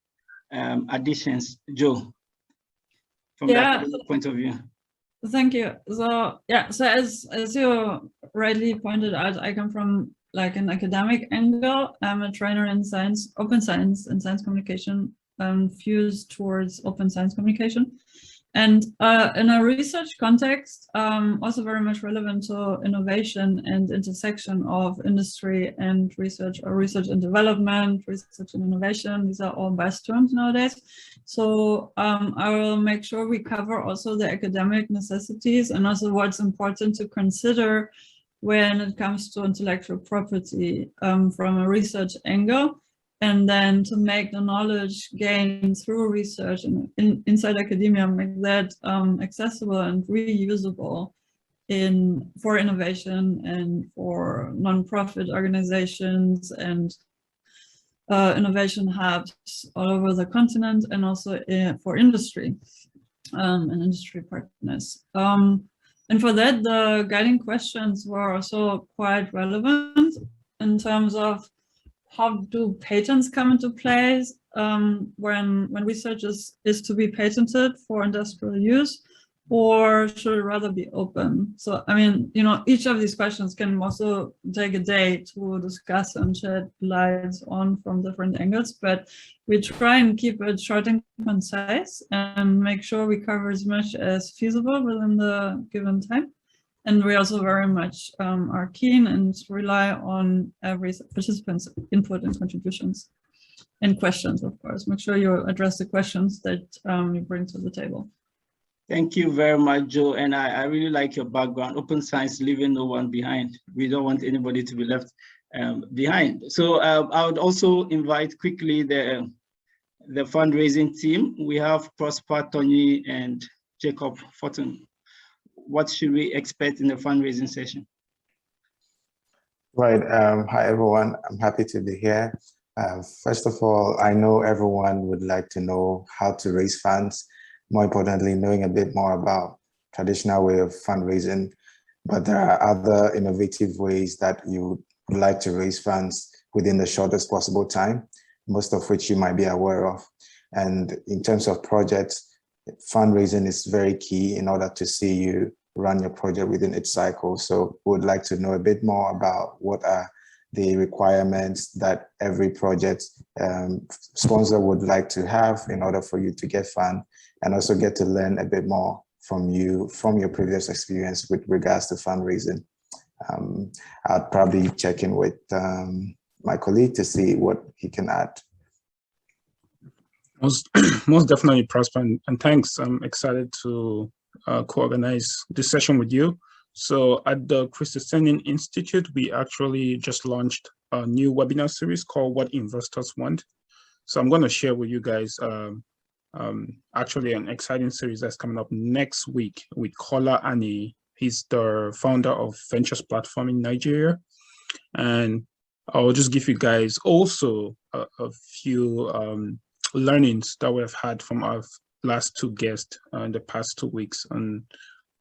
[SPEAKER 1] additions, Joe? from the academic point of view?
[SPEAKER 11] Thank you. So yeah, so as you rightly pointed out, I come from like an academic angle. I'm a trainer in science, open science and science communication, fused towards open science communication. And in a research context, also very much relevant to innovation and intersection of industry and research, or research and development, research and innovation. These are all best terms nowadays. So I will make sure we cover also the academic necessities and also what's important to consider when it comes to intellectual property from a research angle. And then to make the knowledge gained through research and inside academia, make that accessible and reusable for innovation and for nonprofit organizations and innovation hubs all over the continent, and also for industry and industry partners. And for that, the guiding questions were also quite relevant in terms of how do patents come into place when research is to be patented for industrial use, or should it rather be open? So, I mean, you know, each of these questions can also take a day to discuss and shed light on from different angles, but we try and keep it short and concise and make sure we cover as much as feasible within the given time. And we also very much are keen and rely on every participant's input and contributions and questions, of course. Make sure you address the questions that you bring to the table.
[SPEAKER 1] Thank you very much, Joe. And I really like your background, open science, leaving no one behind. We don't want anybody to be left behind. So I would also invite quickly the fundraising team. We have Prosper, Tony, and Jacob Fortin. What should we expect in the fundraising session?
[SPEAKER 3] Right. Hi, everyone. I'm happy to be here. First of all, I know everyone would like to know how to raise funds. More importantly, knowing a bit more about traditional way of fundraising, but there are other innovative ways that you would like to raise funds within the shortest possible time, most of which you might be aware of. And in terms of projects, fundraising is very key in order to see you run your project within its cycle. So we would like to know a bit more about what are the requirements that every project sponsor would like to have in order for you to get fund, and also get to learn a bit more from you, from your previous experience with regards to fundraising. I'd probably check in with my colleague to see what he can add.
[SPEAKER 6] Most definitely, Prosper, and thanks. I'm excited to co-organize this session with you. So at the Christensen Institute, we actually just launched a new webinar series called What Investors Want. So I'm going to share with you guys actually an exciting series that's coming up next week with Kola Ani. He's the founder of Ventures Platform in Nigeria. And I'll just give you guys also a few learnings that we have had from our last two guests in the past 2 weeks on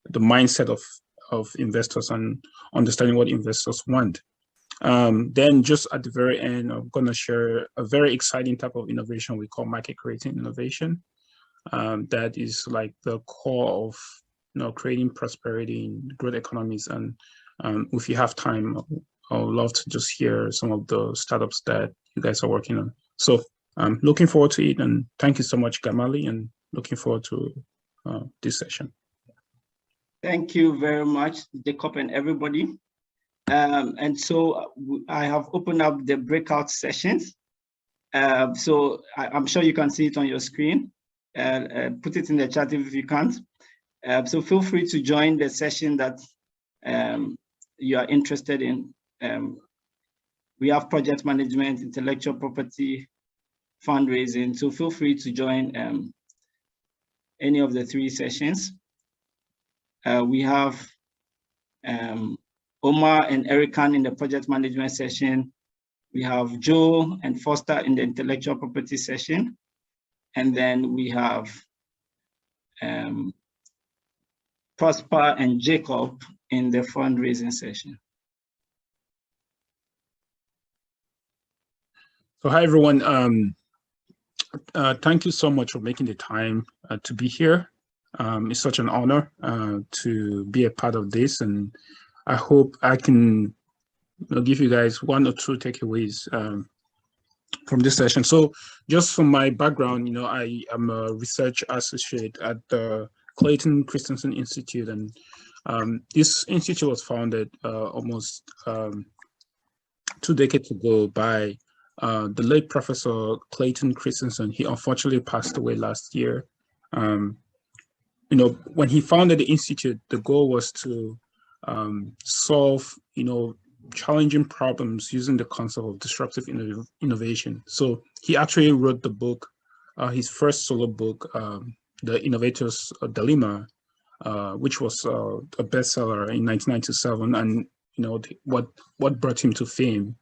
[SPEAKER 6] the mindset of investors and understanding what investors want. Then just at the very end, I'm going to share a very exciting type of innovation we call market creating innovation. That is like the core of creating prosperity in growth economies. And if you have time, I would love to just hear some of the startups that you guys are working on. So I'm looking forward to it, and thank you so much, Gamali, and looking forward to this session.
[SPEAKER 1] Thank you very much, Jacob and everybody. And so I have opened up the breakout sessions. So I'm sure you can see it on your screen. Put it in the chat if you can't. So feel free to join the session that you are interested in. We have project management, intellectual property, fundraising. So feel free to join any of the 3 sessions. We have Omar and Erikan in the project management session. We have Joe and Foster in the intellectual property session. And then we have Prosper and Jacob in the fundraising session.
[SPEAKER 6] So hi, everyone. Thank you so much for making the time to be here. It's such an honor to be a part of this, and I hope I can give you guys one or two takeaways from this session. So just from my background, I am a research associate at the Clayton Christensen Institute, and this institute was founded almost 2 decades ago by the late Professor Clayton Christensen. He unfortunately passed away last year. When he founded the institute, the goal was to solve, challenging problems using the concept of disruptive innovation. So he actually wrote the book, his first solo book, The Innovators' Dilemma, which was a bestseller in 1997, and what brought him to fame.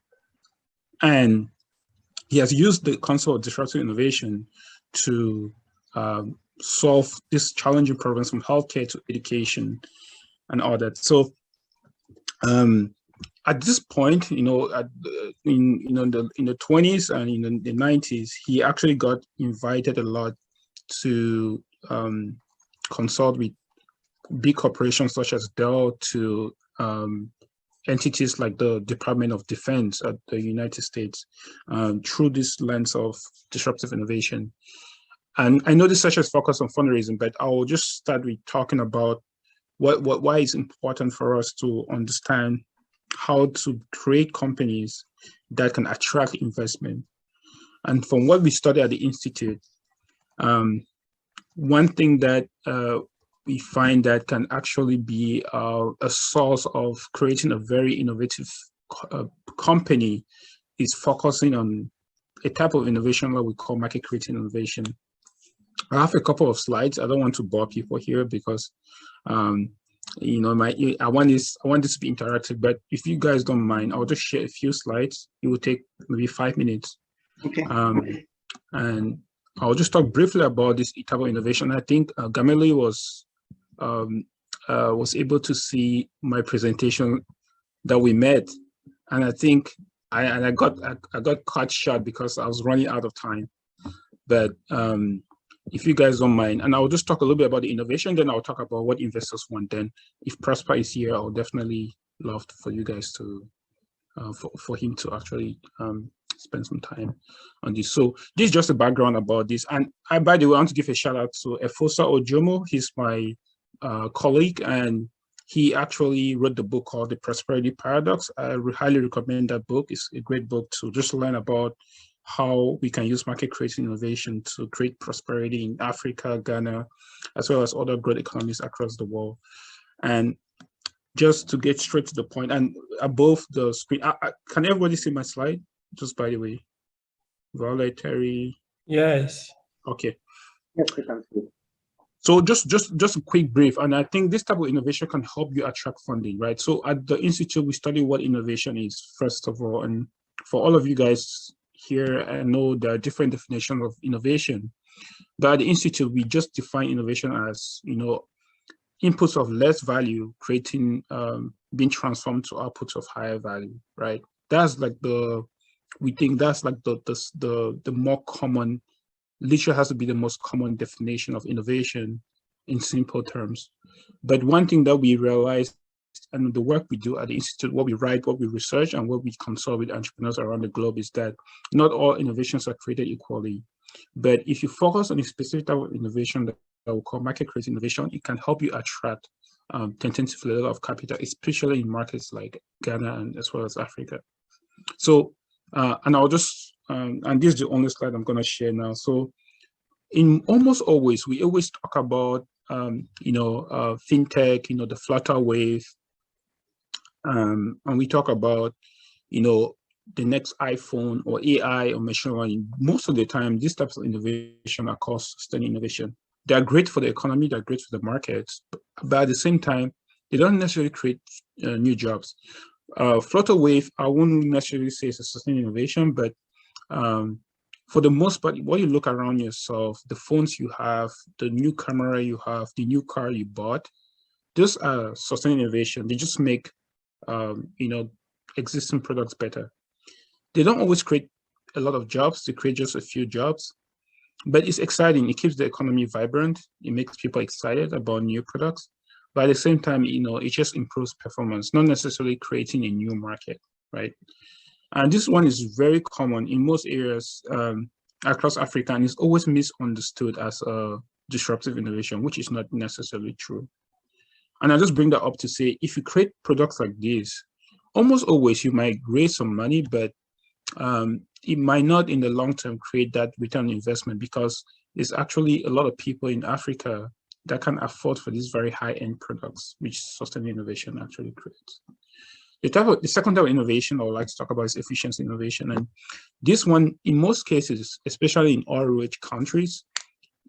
[SPEAKER 6] And he has used the concept of disruptive innovation to solve these challenging problems from healthcare to education and all that. So at this point, in the 20s and in the 90s, he actually got invited a lot to consult with big corporations such as Dell, to entities like the Department of Defense at the United States, through this lens of disruptive innovation. And I know this session is focused on fundraising, but I will just start with talking about why it's important for us to understand how to create companies that can attract investment. And from what we study at the Institute, one thing that we find that can actually be a source of creating a very innovative company is focusing on a type of innovation that we call market creating innovation. I have a couple of slides. I don't want to bore people here because I want this to be interactive, but if you guys don't mind, I'll just share a few slides. It will take maybe 5 minutes.
[SPEAKER 1] Okay.
[SPEAKER 6] And I'll just talk briefly about this type of innovation. I think Gameli was able to see my presentation that we met, and I think I got cut short because I was running out of time. But if you guys don't mind, and I'll just talk a little bit about the innovation, then I'll talk about what investors want. Then if Prosper is here, I'll definitely love for you guys to, for him to actually spend some time on this. So this is just a background about this. And I, by the way, I want to give a shout out to Ofosu Ojomo. He's my colleague, and he actually wrote the book called The Prosperity Paradox. I highly recommend that book. It's a great book to just learn about how we can use market creating innovation to create prosperity in Africa, Ghana, as well as other growth economies across the world. And just to get straight to the point, and above the screen, can everybody see my slide? Just by the way, Violet, Terry.
[SPEAKER 5] Yes.
[SPEAKER 6] Okay.
[SPEAKER 4] Yes, we can see.
[SPEAKER 6] So just a quick brief, and I think this type of innovation can help you attract funding, right? So at the Institute, we study what innovation is, first of all, and for all of you guys here, I know there are different definitions of innovation, but at the Institute, we just define innovation as, inputs of less value creating, being transformed to outputs of higher value, right? That's like we think that's like the more common, literally has to be the most common definition of innovation in simple terms. But one thing that we realized, and the work we do at the Institute, what we write, what we research, and what we consult with entrepreneurs around the globe is that not all innovations are created equally. But if you focus on a specific type of innovation that we call market creating innovation, it can help you attract tentative level of capital, especially in markets like Ghana and as well as Africa. So, and I'll just, and this is the only slide I'm going to share now. So in almost always, we always talk about, fintech, the Flutter wave, and we talk about, the next iPhone or AI or machine learning. Most of the time, these types of innovation are called sustained innovation. They are great for the economy, they're great for the markets, but at the same time, they don't necessarily create new jobs. Flutter wave, I wouldn't necessarily say it's a sustained innovation, but for the most part, what you look around yourself, the phones you have, the new camera you have, the new car you bought, those are sustained innovation. They just make existing products better. They don't always create a lot of jobs, they create just a few jobs. But it's exciting. It keeps the economy vibrant. It makes people excited about new products. But at the same time, it just improves performance, not necessarily creating a new market, right? And this one is very common in most areas across Africa, and is always misunderstood as a disruptive innovation, which is not necessarily true. And I just bring that up to say, if you create products like this, almost always you might raise some money, but it might not in the long term create that return on investment, because there's actually a lot of people in Africa that can afford for these very high-end products, which sustainable innovation actually creates. The second type of innovation I would like to talk about is efficiency innovation. And this one, in most cases, especially in oil-rich countries,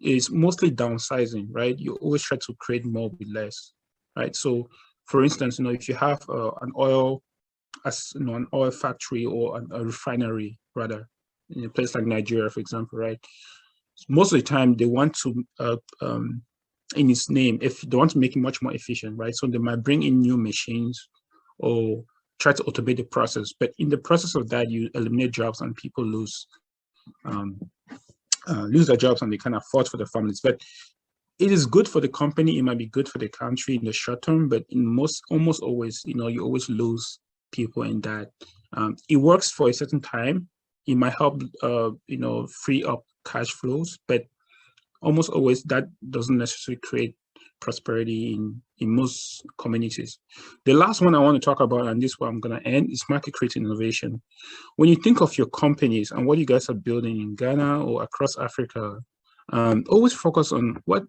[SPEAKER 6] is mostly downsizing, right? You always try to create more with less, right? So for instance, if you have an oil factory or a refinery, rather, in a place like Nigeria, for example, right? Most of the time they want to, in its name, if they want to make it much more efficient, right? So they might bring in new machines or try to automate the process. But in the process of that, you eliminate jobs and people lose their jobs, and they can't afford for their families. But it is good for the company. It might be good for the country in the short term, but in almost always, you always lose people in that. It works for a certain time. It might help, free up cash flows, but almost always that doesn't necessarily create prosperity in most communities. The last one I want to talk about, and this one I'm going to end, is market creating innovation. When you think of your companies and what you guys are building in Ghana or across Africa, always focus on what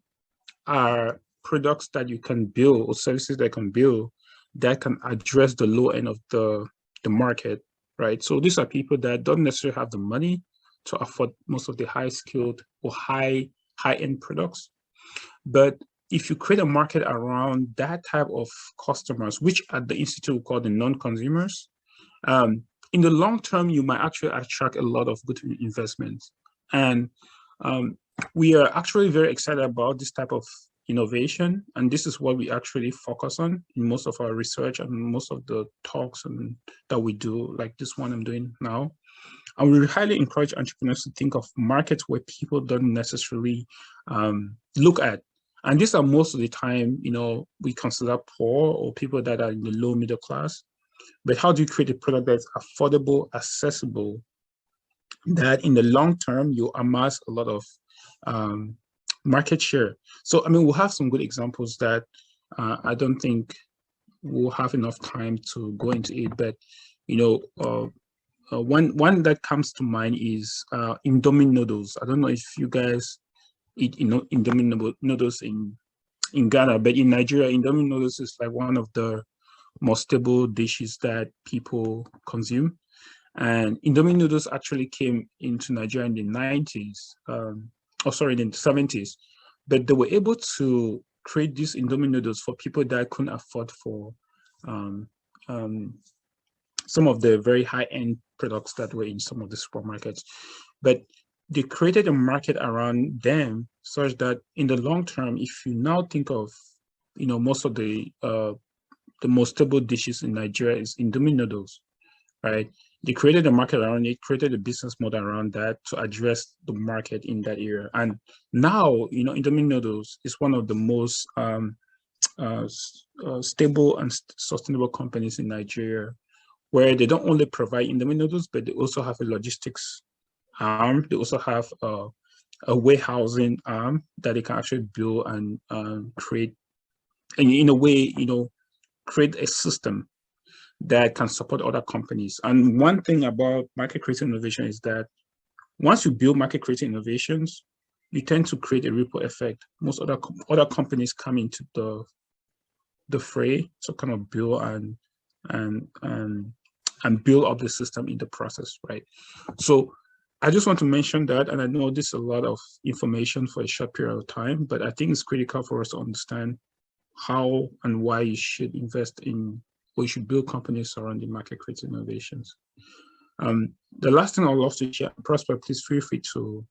[SPEAKER 6] are products that you can build or services that can build that can address the low end of the market, right? So these are people that don't necessarily have the money to afford most of the high-skilled or high-end products. But if you create a market around that type of customers, which at the Institute we call the non-consumers, in the long term, you might actually attract a lot of good investments. And we are actually very excited about this type of innovation. And this is what we actually focus on in most of our research and most of the talks that we do, like this one I'm doing now. And we highly encourage entrepreneurs to think of markets where people don't necessarily look at. And these are most of the time, we consider poor or people that are in the low middle class. But how do you create a product that's affordable, accessible, that in the long term, you amass a lot of market share? So, we'll have some good examples that I don't think we'll have enough time to go into it. But, one that comes to mind is Indomie noodles. I don't know if you guys eat Indomie noodles in Ghana, but in Nigeria, Indomie noodles is like one of the most stable dishes that people consume. And Indomie noodles actually came into Nigeria in the 90s, in the 70s, but they were able to create these Indomie noodles for people that couldn't afford for some of the very high-end products that were in some of the supermarkets. But they created a market around them such that in the long term, if you now think of, most of the most stable dishes in Nigeria is Indomie noodles, right? They created a market around it, created a business model around that to address the market in that area. And now, Indomie noodles is one of the most stable and sustainable companies in Nigeria, where they don't only provide Indomie noodles, but they also have a logistics arm. They also have a warehousing arm that they can actually build and create, and in a way, create a system that can support other companies. And one thing about market creating innovation is that once you build market creating innovations, you tend to create a ripple effect. Most other companies come into the fray to kind of build and build up the system in the process, right? So I just want to mention that, and I know this is a lot of information for a short period of time, but I think it's critical for us to understand how and why you should invest in, or you should build companies surrounding market creating innovations. The last thing I'd love to share, Prosper, please feel free to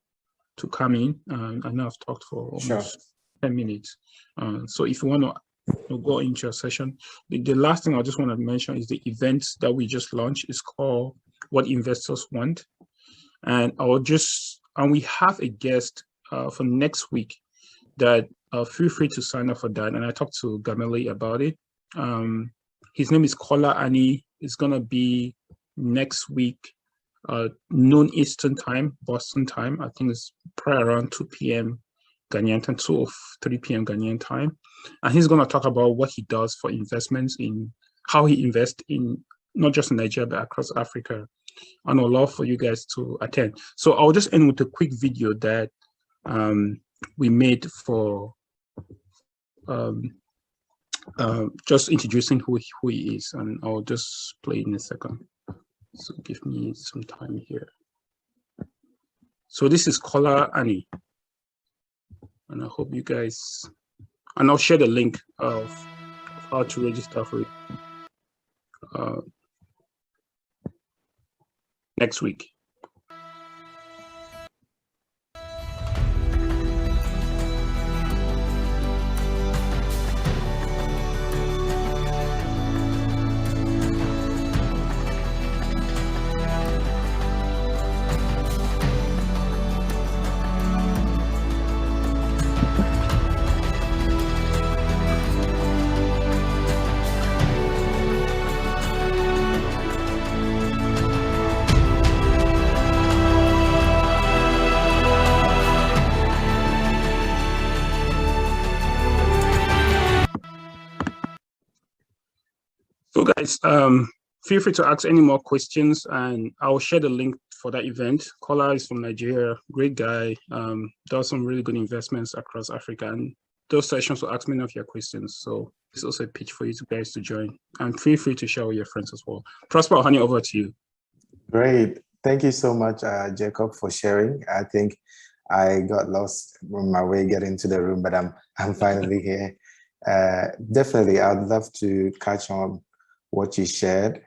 [SPEAKER 6] come in. I know I've talked for almost 10 minutes. So if you want to go into your session, the last thing I just want to mention is the event that we just launched is called What Investors Want. And I'll And we have a guest for next week that feel free to sign up for that. And I talked to Gameli about it. His name is Kola Ani. It's going to be next week, noon Eastern time, Boston time. I think it's probably around 2 p.m. Ghanaian time, 2 or 3 p.m. Ghanaian time. And he's going to talk about what he does for investments, in how he invests in not just in Nigeria, but across Africa. And I'd love for you guys to attend. So I'll just end with a quick video that we made for just introducing who he is, and I'll just play in a second. So give me some time here. So this is Kola Ani, and I hope you guys, and I'll share the link of how to register for it next week. So guys, feel free to ask any more questions, and I'll share the link for that event. Kola is from Nigeria, great guy, does some really good investments across Africa, and those sessions will ask many of your questions. So it's also a pitch for you guys to join, and feel free to share with your friends as well. Prosper, I'll hand it over to you.
[SPEAKER 3] Great. Thank you so much, Jacob, for sharing. I think I got lost on my way getting to the room, but I'm finally here. Definitely, I'd love to catch on what you shared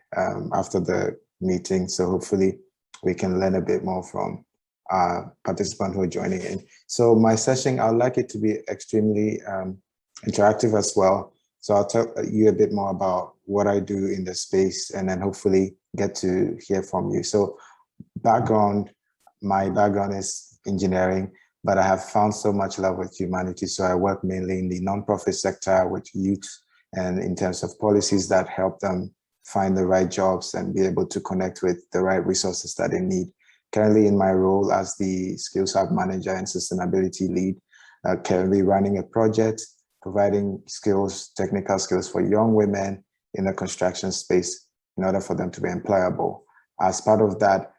[SPEAKER 3] after the meeting. So hopefully we can learn a bit more from participants who are joining in. So my session, I'd like it to be extremely interactive as well. So I'll tell you a bit more about what I do in the space, and then hopefully get to hear from you. So my background is engineering, but I have found so much love with humanity. So I work mainly in the nonprofit sector with youth, and in terms of policies that help them find the right jobs and be able to connect with the right resources that they need. Currently in my role as the Skills Hub Manager and Sustainability Lead, currently running a project, providing skills, technical skills for young women in the construction space in order for them to be employable. As part of that,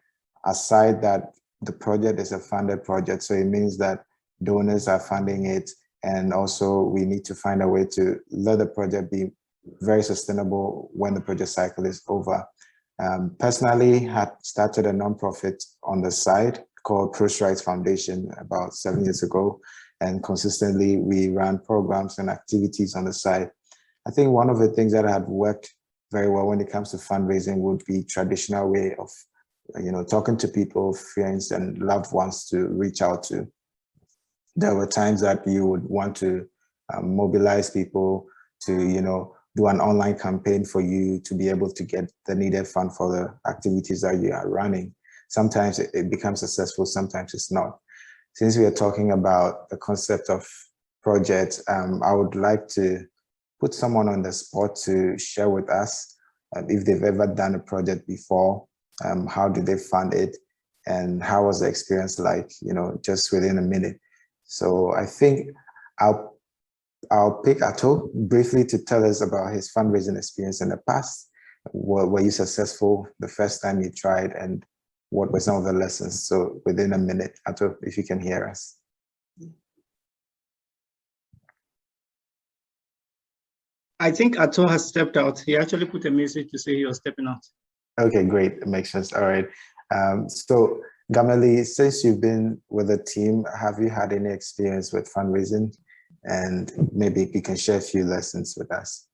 [SPEAKER 3] aside that, the project is a funded project, so it means that donors are funding it, and also we need to find a way to let the project be very sustainable when the project cycle is over. Personally, had started a nonprofit on the side called Proceedings Foundation about 7 years ago, and consistently we ran programs and activities on the side. I think one of the things that had worked very well when it comes to fundraising would be traditional way of talking to people, friends and loved ones to reach out to. There were times that you would want to mobilize people to, do an online campaign for you to be able to get the needed fund for the activities that you are running. Sometimes it becomes successful, sometimes it's not. Since we are talking about the concept of projects, I would like to put someone on the spot to share with us if they've ever done a project before, how did they fund it, and how was the experience like, just within a minute. So I think I'll pick Ato briefly to tell us about his fundraising experience in the past. Were you successful the first time you tried, and what were some of the lessons? So within a minute, Ato, if you can hear us.
[SPEAKER 1] I think Ato has stepped out. He actually put a message to say he was stepping out. Okay, great. It makes sense. All right. So Gameli, since you've been with the team, have you had any experience with fundraising? And maybe you can share a few lessons with us.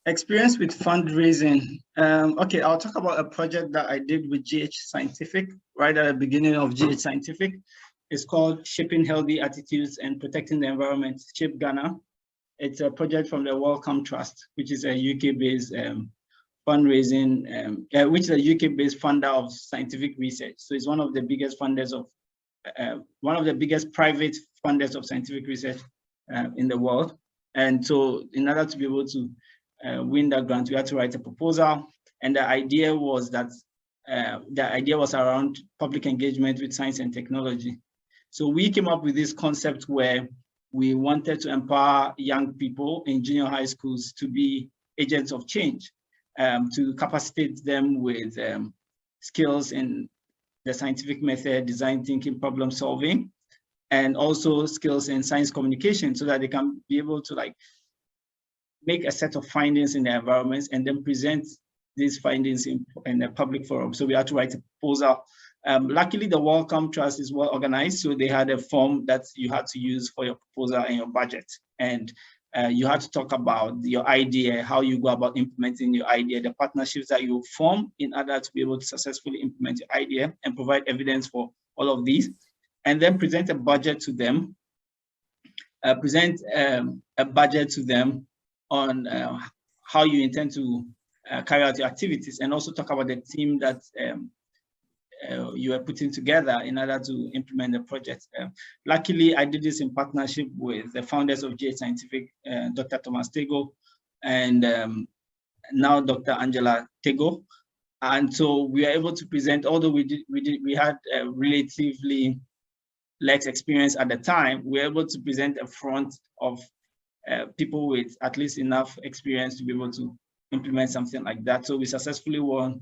[SPEAKER 1] Experience with fundraising. Okay, I'll talk about a project that I did with GH Scientific, right at the beginning of GH Scientific. It's called Shaping Healthy Attitudes and Protecting the Environment, Shape Ghana. It's a project from the Wellcome Trust, which is a UK-based fundraising, which is a UK-based funder of scientific research. So it's one of the biggest funders of one of the biggest private funders of scientific research in the world. And so in order to be able to win that grant, we had to write a proposal. And the idea was that around public engagement with science and technology. So we came up with this concept where we wanted to empower young people in junior high schools to be agents of change, to capacitate them with skills in the scientific method, design thinking, problem solving, and also skills in science communication, so that they can be able to like make a set of findings in their environments and then present these findings in a public forum. So we had to write a proposal. Luckily, the Wellcome Trust is well organized, so they had a form that you had to use for your proposal and your budget. And you had to talk about your idea, how you go about implementing your idea, the partnerships that you form in order to be able to successfully implement your idea and provide evidence for all of these, and then present a budget to them, a budget to them on how you intend to carry out your activities, and also talk about the team that you are putting together in order to implement the project. Luckily, I did this in partnership with the founders of GH Scientific, Dr. Thomas Tego, and now Dr. Angela Tego. And so we are able to present, although we had a relatively less experience at the time, we were able to present a front of people with at least enough experience to be able to implement something like that. So we successfully won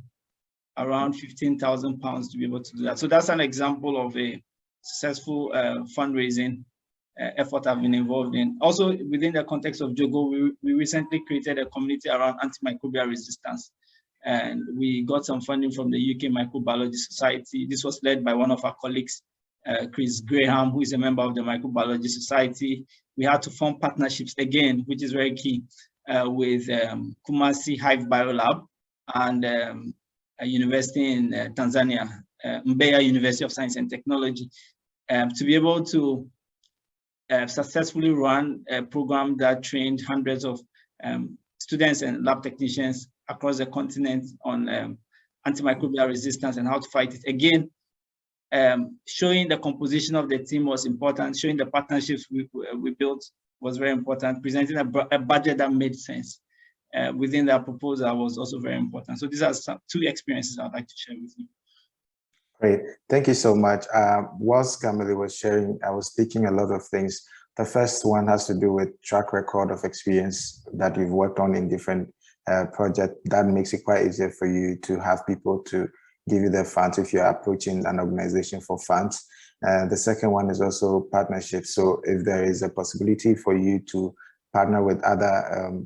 [SPEAKER 1] around £15,000 to be able to do that. So that's an example of a successful fundraising effort I've been involved in. Also, within the context of JOGL, we recently created a community around antimicrobial resistance. And we got some funding from the UK Microbiology Society. This was led by one of our colleagues, Chris Graham, who is a member of the Microbiology Society. We had to form partnerships again, which is very key, with Kumasi Hive Biolab and a university in Tanzania, Mbeya University of Science and Technology, to be able to successfully run a program that trained hundreds of students and lab technicians across the continent on antimicrobial resistance and how to fight it. Again, showing the composition of the team was important, showing the partnerships we built was very important, presenting a budget that made sense within that proposal was also very important. So these are two experiences I'd like to share with you.
[SPEAKER 3] Great, thank you so much. Whilst Gamali was sharing, I was speaking a lot of things. The first one has to do with track record of experience that you've worked on in different projects. That makes it quite easier for you to have people to give you their funds if you're approaching an organization for funds. The second one is also partnerships. So if there is a possibility for you to partner with other,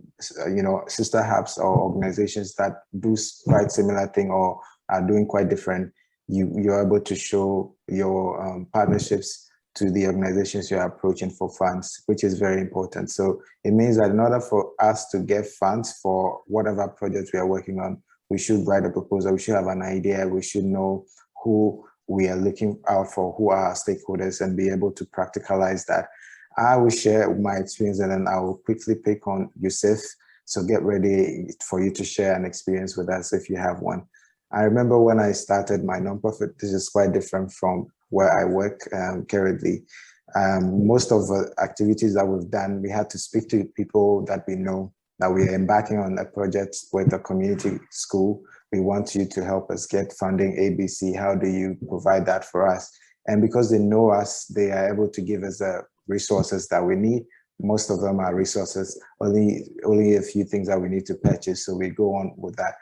[SPEAKER 3] sister hubs or organizations that do quite similar thing or are doing quite different, you're able to show your partnerships to the organizations you're approaching for funds, which is very important. So it means that in order for us to get funds for whatever project we are working on, we should write a proposal, we should have an idea, we should know who we are looking out for, who are our stakeholders, and be able to practicalize that. I will share my experience and then I will quickly pick on Yusuf. So get ready for you to share an experience with us if you have one. I remember when I started my nonprofit, this is quite different from where I work currently. Most of the activities that we've done, we had to speak to people that we know, that we are embarking on a project with a community school. We want you to help us get funding ABC. How do you provide that for us? And because they know us, they are able to give us the resources that we need. Most of them are resources, only a few things that we need to purchase. So we go on with that.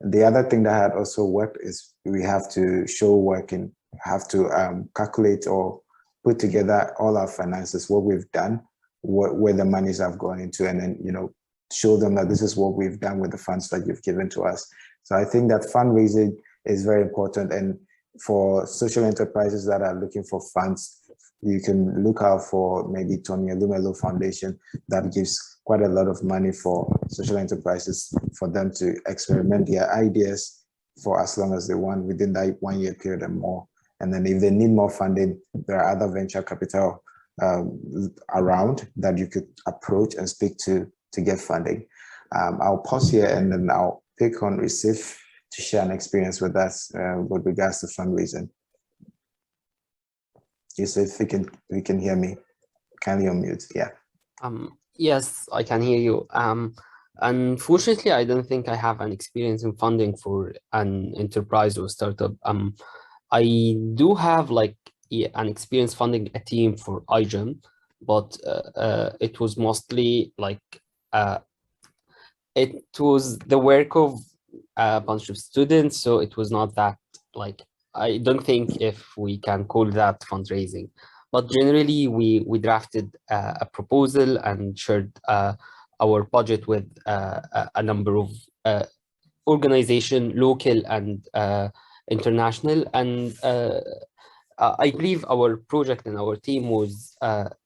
[SPEAKER 3] The other thing that had also worked is we have to show work and have to calculate or put together all our finances, what we've done, where the monies have gone into, and then, show them that this is what we've done with the funds that you've given to us. So I think that fundraising is very important. And for social enterprises that are looking for funds, you can look out for maybe Tony Elumelu Foundation that gives quite a lot of money for social enterprises for them to experiment their ideas for as long as they want within that 1 year period and more. And then if they need more funding, there are other venture capital around that you could approach and speak to get funding. I'll pause here and then I'll pick on Receive to share an experience with us with regards to fundraising. Yusuf, if you can hear me, kindly unmute. Yeah.
[SPEAKER 12] Yes, I can hear you. Unfortunately, I don't think I have an experience in funding for an enterprise or startup. I do have like an experience funding a team for iGEM, but it was mostly like it was the work of a bunch of students, so it was not that like, I don't think if we can call that fundraising. But generally, we drafted a proposal and shared our budget with a number of organizations, local and international. And I believe our project and our team was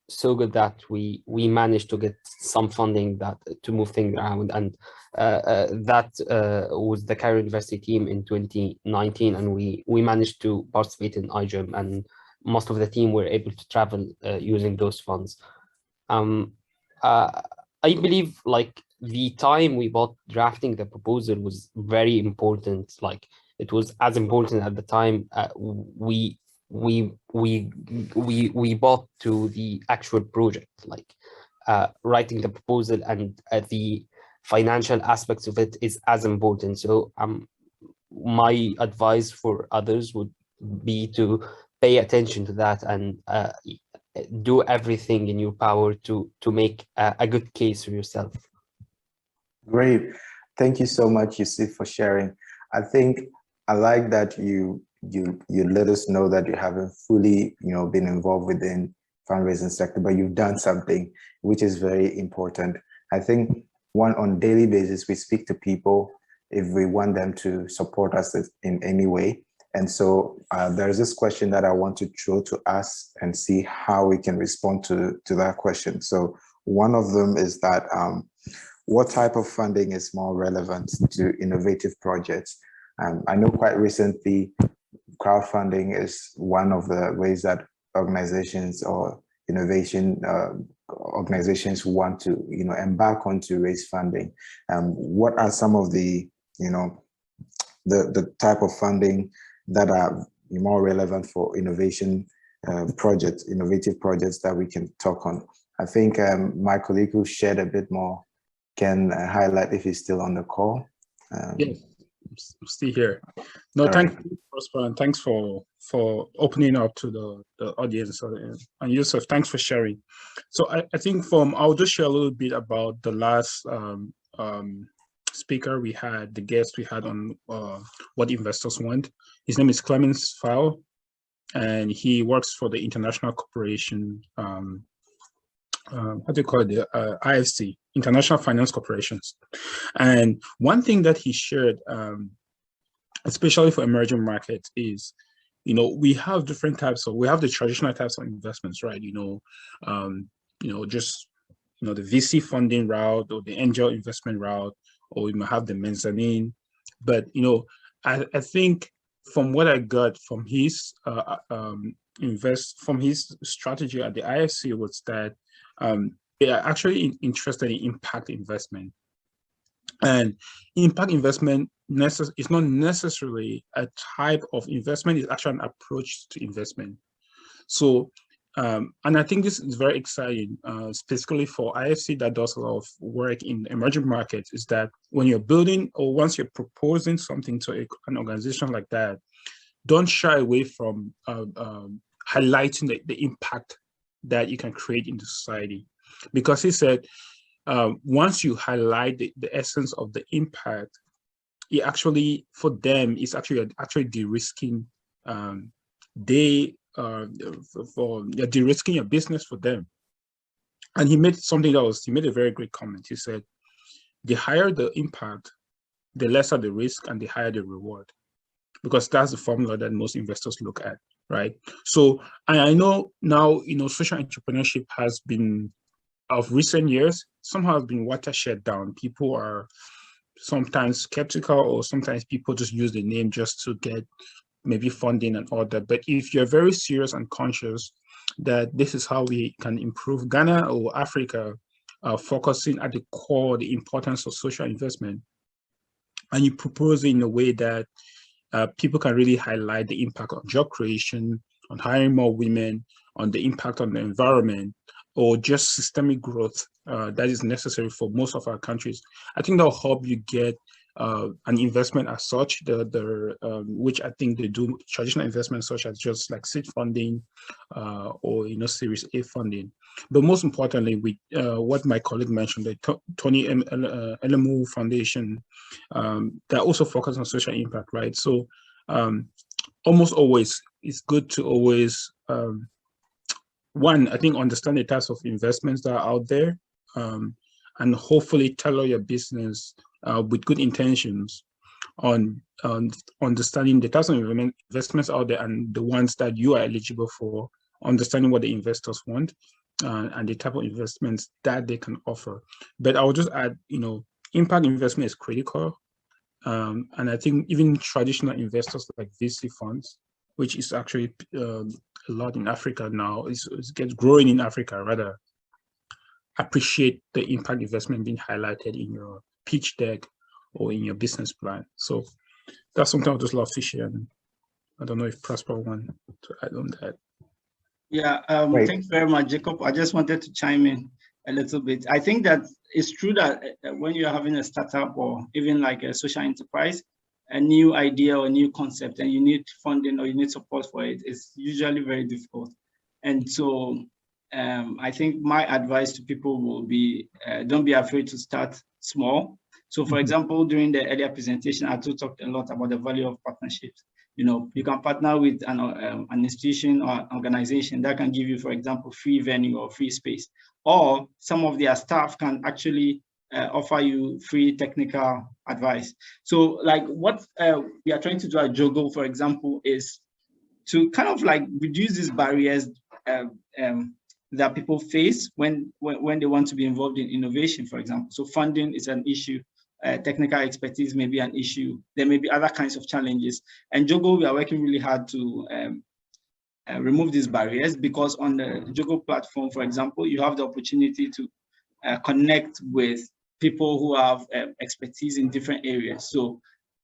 [SPEAKER 12] so good that we managed to get some funding to move things around. And that was the Cairo University team in 2019, and we managed to participate in iGEM, and most of the team were able to travel using those funds. I believe like the time we bought drafting the proposal was very important. Like it was as important at the time we bought to the actual project, like writing the proposal, and the financial aspects of it is as important. So my advice for others would be to pay attention to that and do everything in your power to make a good case for yourself.
[SPEAKER 3] Great. Thank you so much, Yusuf, for sharing. I think I like that you let us know that you haven't fully, been involved within fundraising sector, but you've done something, which is very important. I think on daily basis, we speak to people if we want them to support us in any way. And so there's this question that I want to throw to us and see how we can respond to that question. So one of them is that what type of funding is more relevant to innovative projects? I know quite recently, crowdfunding is one of the ways that organizations or innovation organizations want to, embark on to raise funding. What are some of the, the type of funding that are more relevant for innovative projects that we can talk on? I think my colleague who shared a bit more can highlight if he's still on the call.
[SPEAKER 6] Yes, I'm still here. No, thanks, Prosper, and thanks for opening up to the audience. And Yusuf, thanks for sharing. So I think I'll just share a little bit about the last speaker we had, the guest we had on what investors want. His name is Clemens Fowl, and he works for the International Corporation, what do you call it, the IFC, International Finance Corporations. And one thing that he shared, especially for emerging markets, is, we have different types of, we have the traditional types of investments, right? Just, the VC funding route or the angel investment route, or we might have the mezzanine. But, I think from what I got from his strategy at the IFC was that they are actually interested in impact investment. And impact investment is not necessarily a type of investment, it's actually an approach to investment. So, and I think this is very exciting, specifically for IFC that does a lot of work in emerging markets, is that when you're building or once you're proposing something to an organization like that, don't shy away from highlighting the impact that you can create in the society. Because he said, once you highlight the essence of the impact, it actually, for them, it's actually de-risking de-risking your business for them. And he made he made a very great comment. He said, the higher the impact, the lesser the risk and the higher the reward, because that's the formula that most investors look at, right? So I know now, social entrepreneurship has been, of recent years, somehow has been watershed down. People are sometimes skeptical, or sometimes people just use the name just to get maybe funding and all that. But if you're very serious and conscious that this is how we can improve Ghana or Africa, focusing at the core the importance of social investment, and you propose it in a way that people can really highlight the impact on job creation, on hiring more women, on the impact on the environment or just systemic growth that is necessary for most of our countries. I think that'll help you get an investment as such, which I think they do traditional investments such as just like seed funding or Series A funding. But most importantly, with what my colleague mentioned, the Tony LMO Foundation, that also focus on social impact, right? So almost always it's good to always one, I think, understand the types of investments that are out there, and hopefully tailor your business with good intentions on understanding the types of investments out there and the ones that you are eligible for, understanding what the investors want and the type of investments that they can offer. But I would just add, impact investment is critical. And I think even traditional investors like VC funds, which is actually a lot in Africa now, it's growing in Africa rather, appreciate the impact investment being highlighted in your pitch deck or in your business plan. So that's something I'd just love to share. And I don't know if Prosper wants to add on that.
[SPEAKER 1] Yeah, thanks very much, Jacob. I just wanted to chime in a little bit. I think that it's true that when you're having a startup or even like a social enterprise, a new idea or a new concept, and you need funding or you need support for it, it's usually very difficult. And so I think my advice to people will be, don't be afraid to start small. So for example, during the earlier presentation, Ato talked a lot about the value of partnerships. You can partner with an institution or organization that can give you, for example, free venue or free space, or some of their staff can actually offer you free technical advice. So like what we are trying to do at JOGL, for example, is to kind of like reduce these barriers that people face when they want to be involved in innovation, for example. So funding is an issue. Technical expertise may be an issue. There may be other kinds of challenges. And JOGL, we are working really hard to remove these barriers, because on the JOGL platform, for example, you have the opportunity to connect with people who have expertise in different areas. So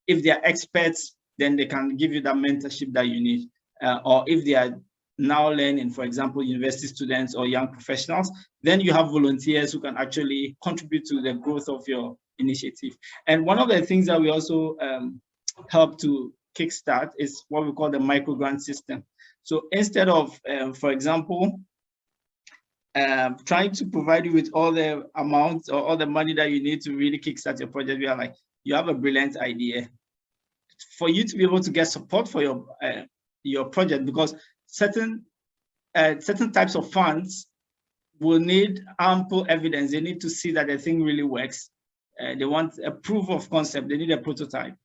[SPEAKER 1] if they are experts, then they can give you that mentorship that you need. Or if they are now learning, for example, university students or young professionals, then you have volunteers who can actually contribute to the growth of your initiative. And one of the things that we also help to kickstart is what we call the micro grant system. So instead of, for example, trying to provide you with all the amounts or all the money that you need to really kickstart your project, we are like, you have a brilliant idea. For you to be able to get support for your project, because certain types of funds will need ample evidence. They need to see that the thing really works. They want a proof of concept. They need a prototype.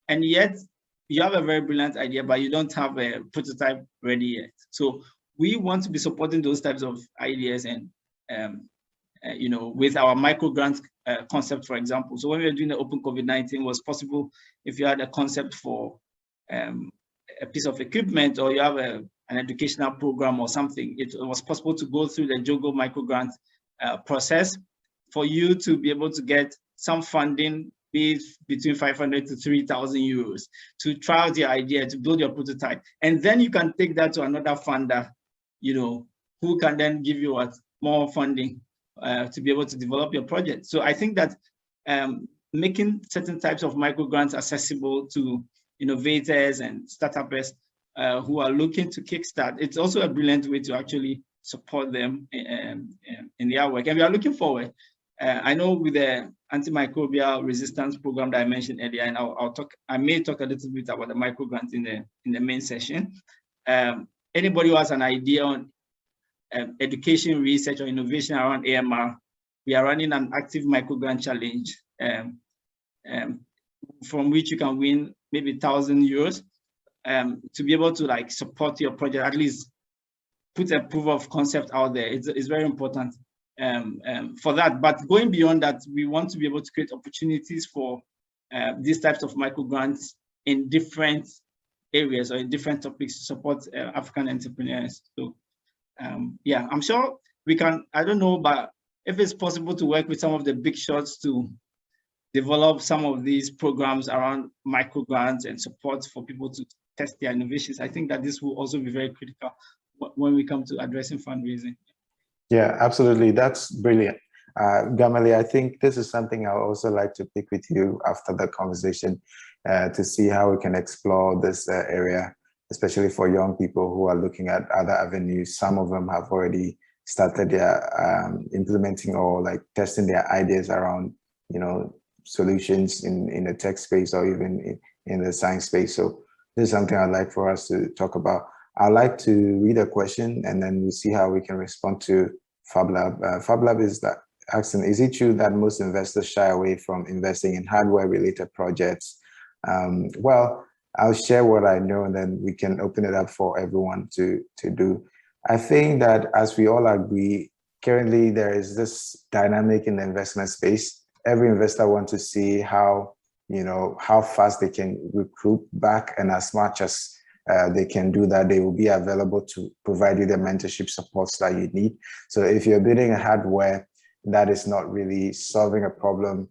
[SPEAKER 1] And yet you have a very brilliant idea, but you don't have a prototype ready yet. So we want to be supporting those types of ideas, and with our micro grant concept, for example. So when we were doing the Open COVID-19, it was possible if you had a concept for a piece of equipment, or you have an educational program or something, it was possible to go through the JOGL micro grant process for you to be able to get some funding, be it between 500 to 3,000 euros, to try out your idea, to build your prototype. And then you can take that to another funder, who can then give you more funding to be able to develop your project. So I think that making certain types of micro grants accessible to innovators and startups who are looking to kickstart, it's also a brilliant way to actually support them in their work. And we are looking forward. I know with the antimicrobial resistance program that I mentioned earlier, and I may talk a little bit about the micro grant in the main session. Anybody who has an idea on education, research, or innovation around AMR, we are running an active micro grant challenge from which you can win maybe 1,000 euros to be able to support your project, at least put a proof of concept out there. It's very important for that. But going beyond that, we want to be able to create opportunities for these types of micro grants in different areas or in different topics to support African entrepreneurs. So yeah, I'm sure we can, I don't know, but if it's possible to work with some of the big shots to develop some of these programs around micro grants and support for people to test their innovations, I think that this will also be very critical. when we come to addressing fundraising.
[SPEAKER 3] Yeah, absolutely. That's brilliant. Gamali, I think this is something I would also like to pick with you after the conversation to see how we can explore this area, especially for young people who are looking at other avenues. Some of them have already started their implementing or like testing their ideas around, you know, solutions in the tech space or even in the science space. So this is something I'd like for us to talk about. I'd like to read a question and then we'll see how we can respond to FabLab. FabLab is that asking, is it true that most investors shy away from investing in hardware-related projects? Well, I'll share what I know and then we can open it up for everyone to do. I think that as we all agree, currently there is this dynamic in the investment space. Every investor wants to see how, you know, how fast they can recruit back, and as much as they can do that, they will be available to provide you the mentorship supports that you need. So if you're building a hardware that is not really solving a problem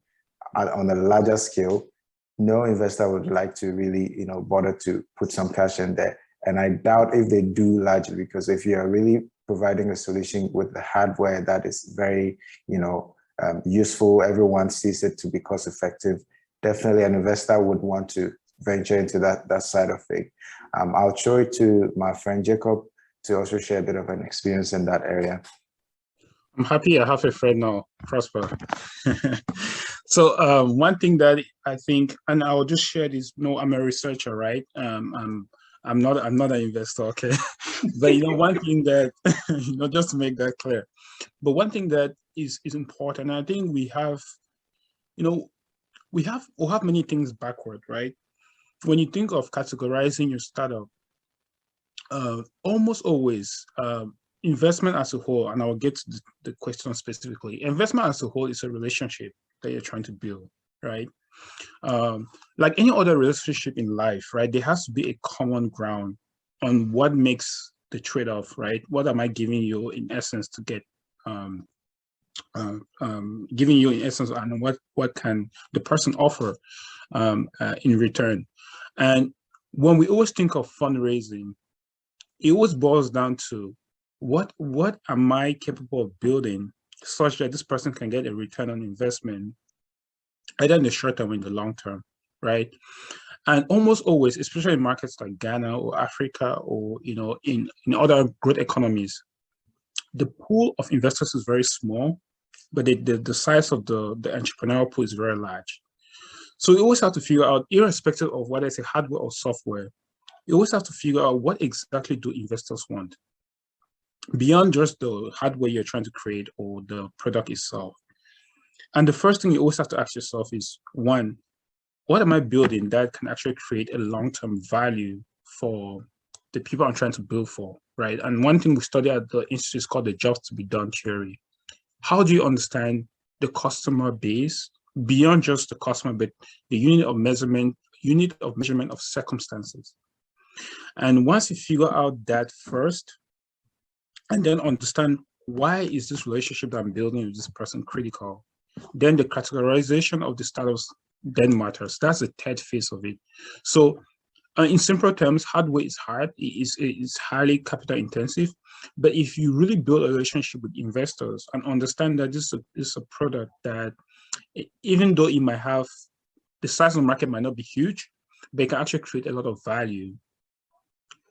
[SPEAKER 3] on a larger scale, no investor would like to really, you know, bother to put some cash in there. And I doubt if they do largely, because if you're really providing a solution with the hardware that is very, you know, useful, everyone sees it to be cost effective, definitely an investor would want to venture into that side of it. I'll show it to my friend Jacob to also share a bit of an experience in that area.
[SPEAKER 6] I'm happy I have a friend now, Prosper. So one thing that I think, and I'll just share this, no, I'm a researcher, right? I'm not an investor, okay? But you know, one thing that, you know, just to make that clear, but one thing that is important, I think we have, you know, we'll have many things backward, right? When you think of categorizing your startup, almost always investment as a whole, and I'll get to the question specifically, investment as a whole is a relationship that you're trying to build, right? Like any other relationship in life, right? There has to be a common ground on what makes the trade-off, right? What am I giving you in essence to get, giving you in essence, and what can the person offer in return? And when we always think of fundraising, it always boils down to what am I capable of building such that this person can get a return on investment, either in the short term or in the long term, right? And almost always, especially in markets like Ghana or Africa, or you know, in other growth economies, the pool of investors is very small, but the size of the entrepreneurial pool is very large. So you always have to figure out, irrespective of whether it's a hardware or software, you always have to figure out what exactly do investors want beyond just the hardware you're trying to create or the product itself. And the first thing you always have to ask yourself is, one, what am I building that can actually create a long-term value for the people I'm trying to build for, right? And one thing we study at the institute is called the jobs to be done theory. How do you understand the customer base beyond just the customer, but the unit of measurement of circumstances? And once you figure out that first, and then understand why is this relationship that I'm building with this person critical, then the categorization of the startups then matters. That's the third phase of it. So in simple terms, hardware is hard. It's highly capital intensive. But if you really build a relationship with investors and understand that this is a product that, even though it might have, the size of the market might not be huge, but it can actually create a lot of value,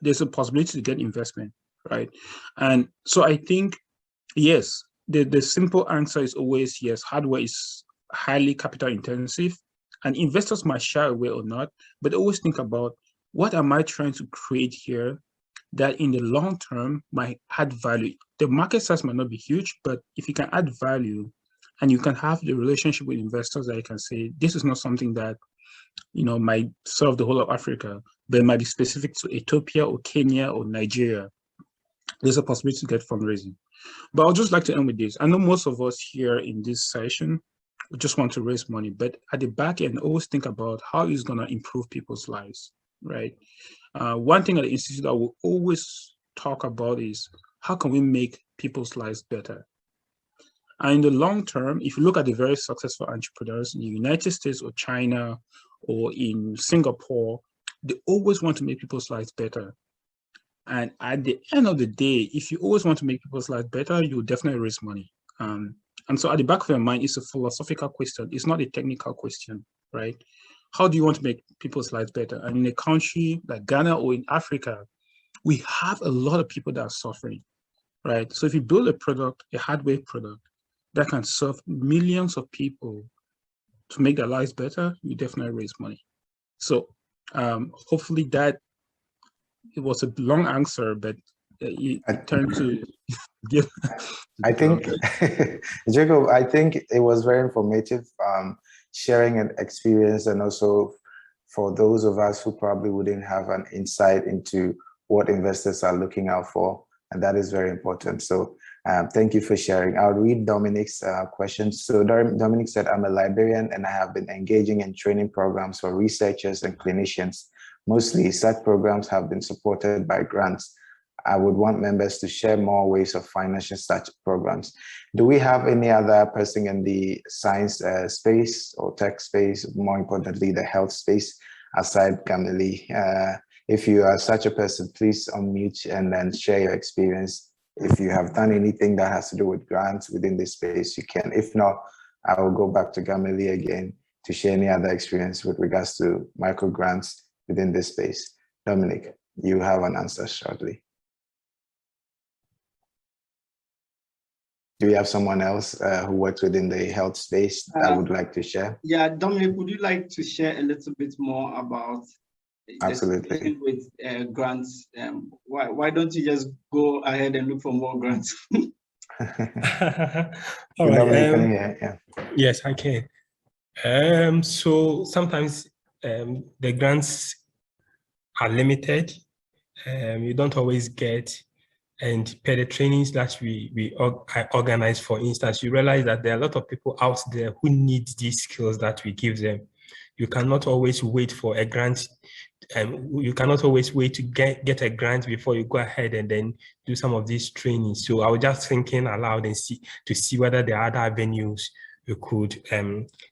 [SPEAKER 6] there's a possibility to get investment, right? And so I think, yes, the simple answer is always yes, hardware is highly capital intensive, and investors might shy away or not, but always think about, what am I trying to create here that in the long term might add value? The market size might not be huge, but if you can add value and you can have the relationship with investors that you can say, this is not something that, you know, might serve the whole of Africa, but it might be specific to Ethiopia or Kenya or Nigeria, there's a possibility to get fundraising. But I'd just like to end with this. I know most of us here in this session just want to raise money, but at the back end, always think about how it's going to improve people's lives, right? One thing at the Institute that we'll always talk about is, how can we make people's lives better? And in the long term, if you look at the very successful entrepreneurs in the United States or China or in Singapore, they always want to make people's lives better. And at the end of the day, if you always want to make people's lives better, you will definitely raise money. And so at the back of your mind, it's a philosophical question. It's not a technical question, right? How do you want to make people's lives better? And in a country like Ghana or in Africa, we have a lot of people that are suffering, right? So if you build a product, a hardware product that can serve millions of people to make their lives better, you definitely raise money. So hopefully that, it was a long answer, but you turned to give.
[SPEAKER 3] I think, Jacob, I think it was very informative, sharing an experience, and also for those of us who probably wouldn't have an insight into what investors are looking out for, and that is very important. So thank you for sharing. I'll read Dominic's questions. So Dominic said, I'm a librarian and I have been engaging in training programs for researchers and clinicians. Mostly such programs have been supported by grants. I would want members to share more ways of financing such programs. Do we have any other person in the science space or tech space, more importantly, the health space, aside Gamali? If you are such a person, please unmute and then share your experience. If you have done anything that has to do with grants within this space, you can. If not, I will go back to Gamali again to share any other experience with regards to micro grants within this space. Dominic, you have an answer shortly. Do you have someone else who works within the health space that would like to share?
[SPEAKER 1] Yeah, Dominic, would you like to share a little bit more about
[SPEAKER 3] Absolutely.
[SPEAKER 1] With grants? Why don't you just go ahead and look for more grants?
[SPEAKER 5] All right.
[SPEAKER 3] Dominic, can you hear? Yeah.
[SPEAKER 5] Yes, I can. So sometimes the grants are limited. You don't always get, and per the trainings that I organize, for instance, you realize that there are a lot of people out there who need these skills that we give them. You cannot always wait for a grant. You cannot always wait to get a grant before you go ahead and then do some of these trainings. So I was just thinking aloud and to see whether there are other avenues you could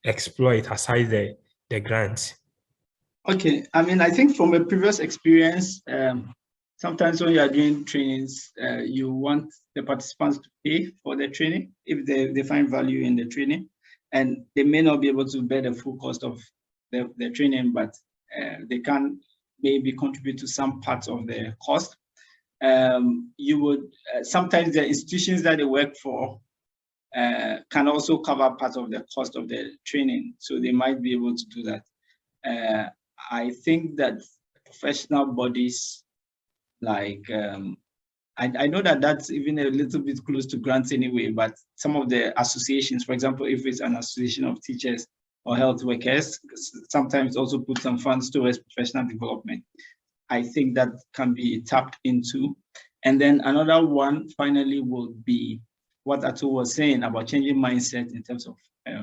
[SPEAKER 5] exploit aside the grants.
[SPEAKER 1] Okay, I mean, I think from a previous experience, sometimes when you are doing trainings, you want the participants to pay for the training if they find value in the training, and they may not be able to bear the full cost of the training, but they can maybe contribute to some parts of the cost. You would sometimes the institutions that they work for can also cover part of the cost of the training, so they might be able to do that. I think that professional bodies like I know that that's even a little bit close to grants anyway, but some of the associations, for example, if it's an association of teachers or health workers, sometimes also put some funds towards professional development. I think that can be tapped into. And then another one finally will be what Ato was saying about changing mindset in terms of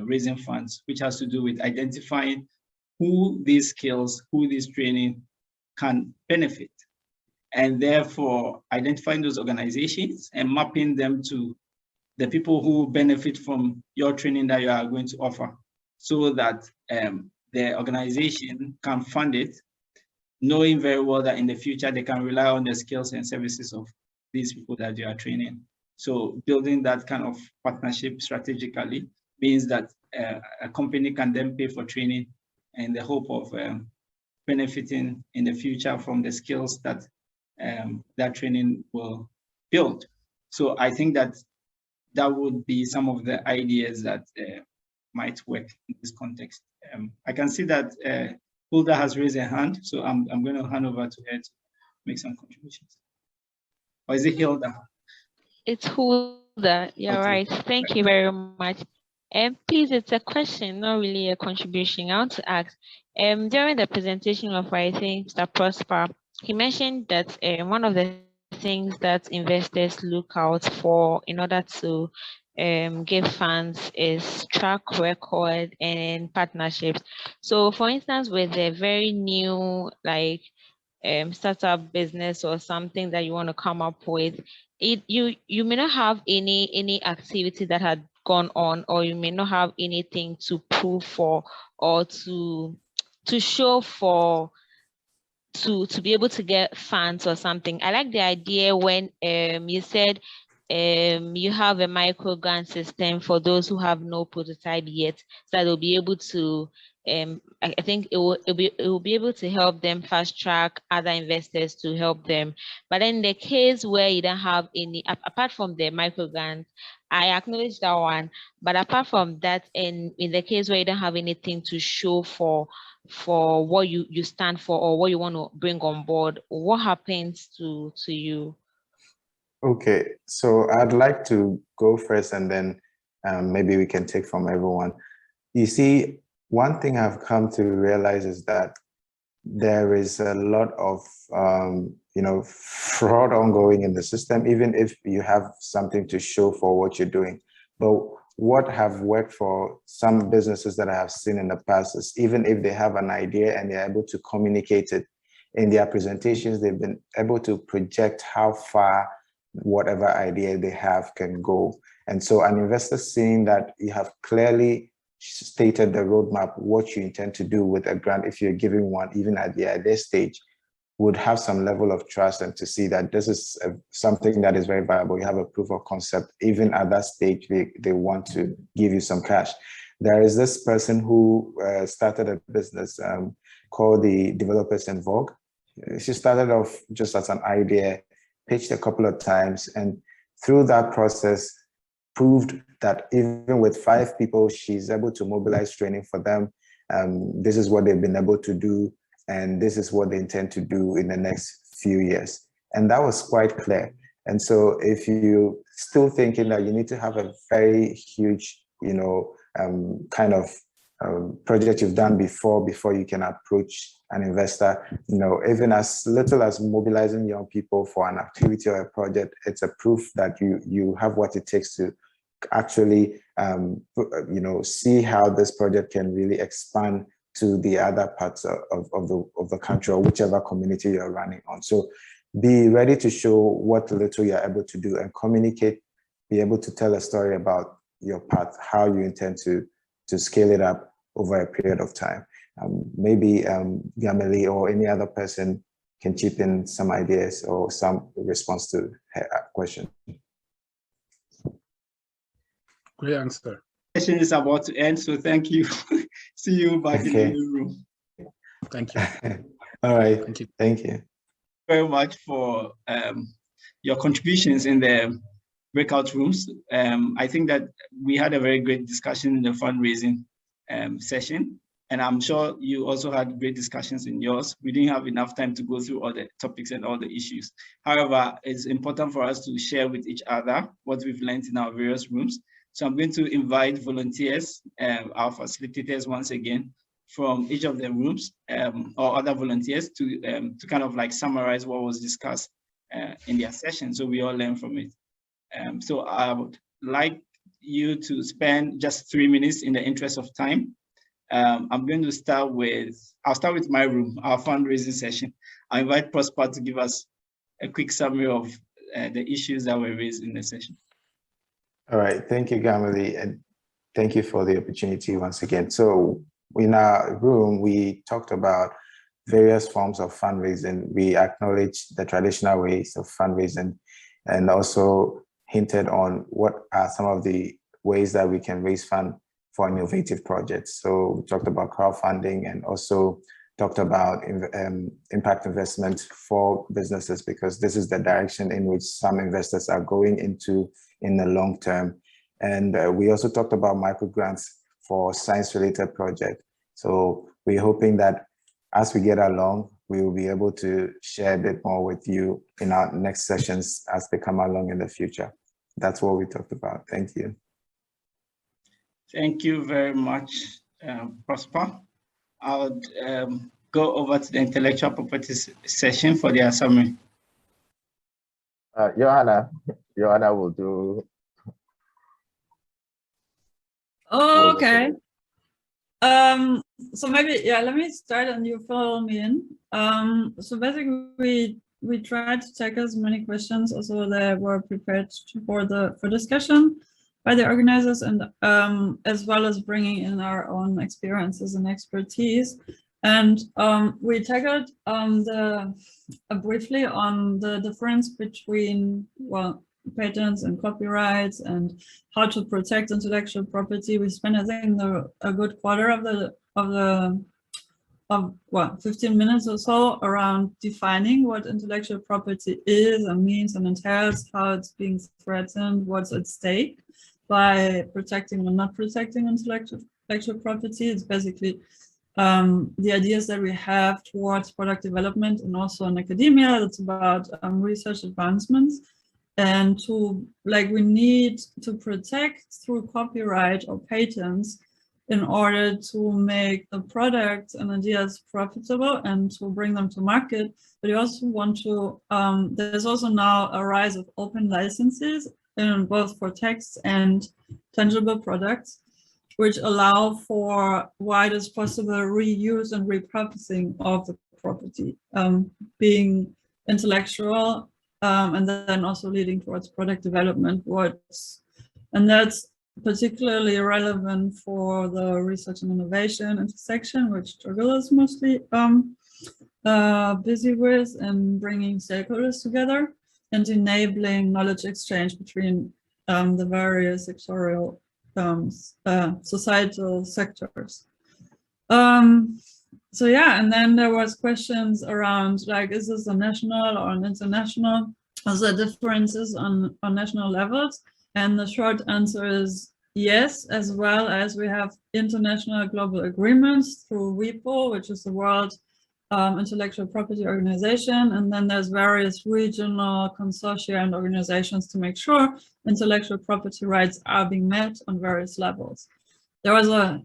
[SPEAKER 1] raising funds, which has to do with identifying who these skills, who this training can benefit. And therefore identifying those organizations and mapping them to the people who benefit from your training that you are going to offer, so that the organization can fund it, knowing very well that in the future they can rely on the skills and services of these people that you are training. So building that kind of partnership strategically means that a company can then pay for training in the hope of benefiting in the future from the skills that that training will build. So I think that that would be some of the ideas that might work in this context. I can see that Hulda has raised her hand, so I'm going to hand over to her to make some contributions. Or is it Hilda?
[SPEAKER 13] It's Hulda, you're okay. Right. Thank you very much. Please, it's a question, not really a contribution. I want to ask, during the presentation of, I think, Mr. Prosper, he mentioned that one of the things that investors look out for in order to give funds is track record and partnerships. So for instance, with a very new startup business or something that you want to come up with, you may not have any activity that had gone on, or you may not have anything to prove for or to show for to be able to get funds or something. I like the idea when you said you have a micro grant system for those who have no prototype yet, so that they'll be able to I think it will be able to help them fast track other investors to help them. But in the case where you don't have any, apart from the micro grant, I acknowledge that one. But apart from that, in the case where you don't have anything to show for what you stand for or what you want to bring on board, what happens to you?
[SPEAKER 3] Okay, so I'd like to go first, and then maybe we can take from everyone. You see, one thing I've come to realize is that there is a lot of fraud ongoing in the system, even if you have something to show for what you're doing. But what have worked for some businesses that I have seen in the past is, even if they have an idea and they're able to communicate it in their presentations, they've been able to project how far whatever idea they have can go. And so an investor seeing that you have clearly stated the roadmap, what you intend to do with a grant, if you're giving one, even at the idea stage, would have some level of trust, and to see that this is something that is very viable. You have a proof of concept. Even at that stage, they want to give you some cash. There is this person who started a business called the Developers in Vogue. She started off just as an idea, pitched a couple of times, and through that process proved that even with 5 people, she's able to mobilize training for them. This is what they've been able to do, and this is what they intend to do in the next few years. And that was quite clear. And so if you're still thinking that you need to have a very huge, kind of project you've done before you can approach an investor, even as little as mobilizing young people for an activity or a project, it's a proof that you have what it takes to actually see how this project can really expand to the other parts of the country or whichever community you're running on. So be ready to show what little you're able to do and communicate, be able to tell a story about your path, how you intend to scale it up over a period of time. Maybe Gameli or any other person can chip in some ideas or some response to her question.
[SPEAKER 6] Great answer.
[SPEAKER 1] Session is about to end, so thank you. See you back in the new room.
[SPEAKER 6] Thank you.
[SPEAKER 3] All right.
[SPEAKER 6] Thank you.
[SPEAKER 3] Thank you
[SPEAKER 1] very much for your contributions in the breakout rooms. I think that we had a very great discussion in the fundraising session, and I'm sure you also had great discussions in yours. We didn't have enough time to go through all the topics and all the issues. However, it's important for us to share with each other what we've learned in our various rooms. So I'm going to invite volunteers, our facilitators once again, from each of the rooms or other volunteers to kind of like summarize what was discussed in their session, so we all learn from it. So I would like you to spend just 3 minutes in the interest of time. I'm going to start with, I'll start with my room, our fundraising session. I invite Prosper to give us a quick summary of the issues that were raised in the session.
[SPEAKER 3] All right, thank you, Gamali, and thank you for the opportunity once again. So in our room, we talked about various forms of fundraising. We acknowledged the traditional ways of fundraising and also hinted on what are some of the ways that we can raise funds for innovative projects. So we talked about crowdfunding and also talked about impact investment for businesses, because this is the direction in which some investors are going into in the long term. And we also talked about microgrants for science-related projects. So we're hoping that as we get along, we will be able to share a bit more with you in our next sessions as they come along in the future. That's what we talked about. Thank you.
[SPEAKER 1] Thank you very much, Prosper. I would go over to the intellectual property session for their summary.
[SPEAKER 10] Johanna will do.
[SPEAKER 11] Oh, okay. So maybe, yeah, let me start and you follow me in. So basically we tried to take as many questions also that were prepared for discussion by the organizers, and as well as bringing in our own experiences and expertise. And we tackled briefly on the difference between, well, patents and copyrights and how to protect intellectual property. We spent, I think, a good quarter of 15 minutes or so around defining what intellectual property is and means and entails, how it's being threatened, what's at stake by protecting or not protecting intellectual property. It's basically the ideas that we have towards product development and also in academia. That's about research advancements, and we need to protect through copyright or patents in order to make the products and ideas profitable and to bring them to market. But you also want to, there's also now a rise of open licenses in both for text and tangible products, which allow for widest possible reuse and repurposing of the property, being intellectual, and then also leading towards product development. And that's particularly relevant for the research and innovation intersection, which JOGL is mostly busy with, and bringing stakeholders together and enabling knowledge exchange between the various sectorial societal sectors. So yeah, and then there was questions around, like, is this a national or an international? Are there differences on national levels? And the short answer is yes, as well as we have international global agreements through WIPO, which is the World Intellectual Property Organization. And then there's various regional consortia and organizations to make sure intellectual property rights are being met on various levels. There was a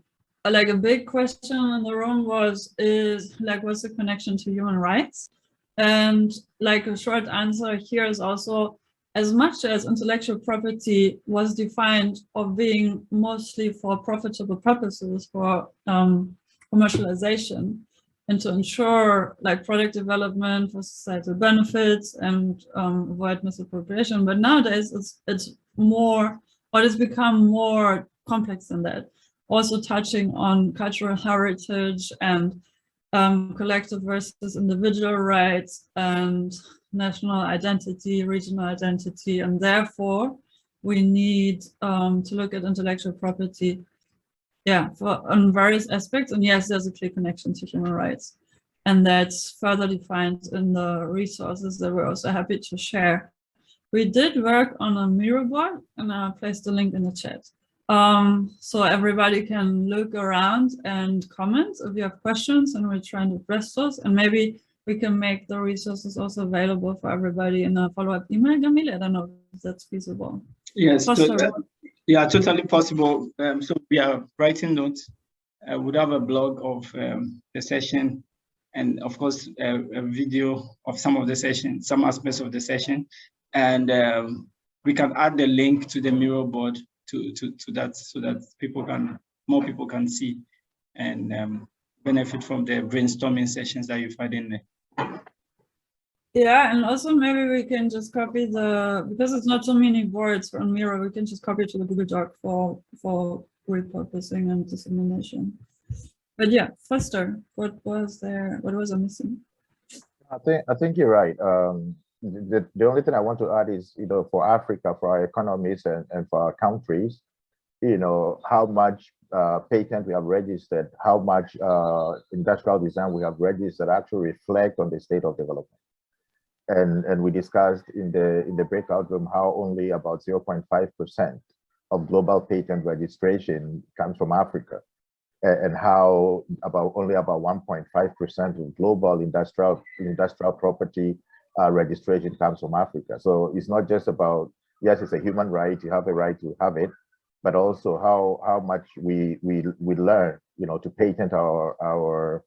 [SPEAKER 11] big question in the room what's the connection to human rights? And like a short answer here is also, as much as intellectual property was defined of being mostly for profitable purposes, for commercialization, and to ensure like product development for societal benefits and avoid misappropriation. But nowadays it's more, or it's become more complex than that. Also touching on cultural heritage and collective versus individual rights and national identity, regional identity, and therefore we need to look at intellectual property, on various aspects. And yes, there's a clear connection to human rights, and that's further defined in the resources that we're also happy to share. We did work on a mirror board, and I placed the link in the chat. So everybody can look around and comment if you have questions, and we're trying to address those. And maybe we can make the resources also available for everybody in a follow-up email, Gamile. I don't know if that's feasible.
[SPEAKER 1] Yes, totally possible. So we are writing notes. We'd have a blog of the session, and of course a video of some of the session, some aspects of the session, and we can add the link to the mirror board to that, so that more people can see and benefit from the brainstorming sessions that you've had in there.
[SPEAKER 11] Yeah, and also maybe we can just copy because it's not so many words on Miro, we can just copy it to the Google Doc for repurposing and dissemination. But yeah, Foster, what was I missing?
[SPEAKER 10] I think you're right. The only thing I want to add is, for Africa, for our economies and for our countries, how much patent we have registered, how much industrial design we have registered actually reflect on the state of development. And we discussed in the breakout room how only about 0.5% of global patent registration comes from Africa, and how only about 1.5% of global industrial property registration comes from Africa. So it's not just about, yes, it's a human right, you have a right to have it, but also how much we learn, to patent our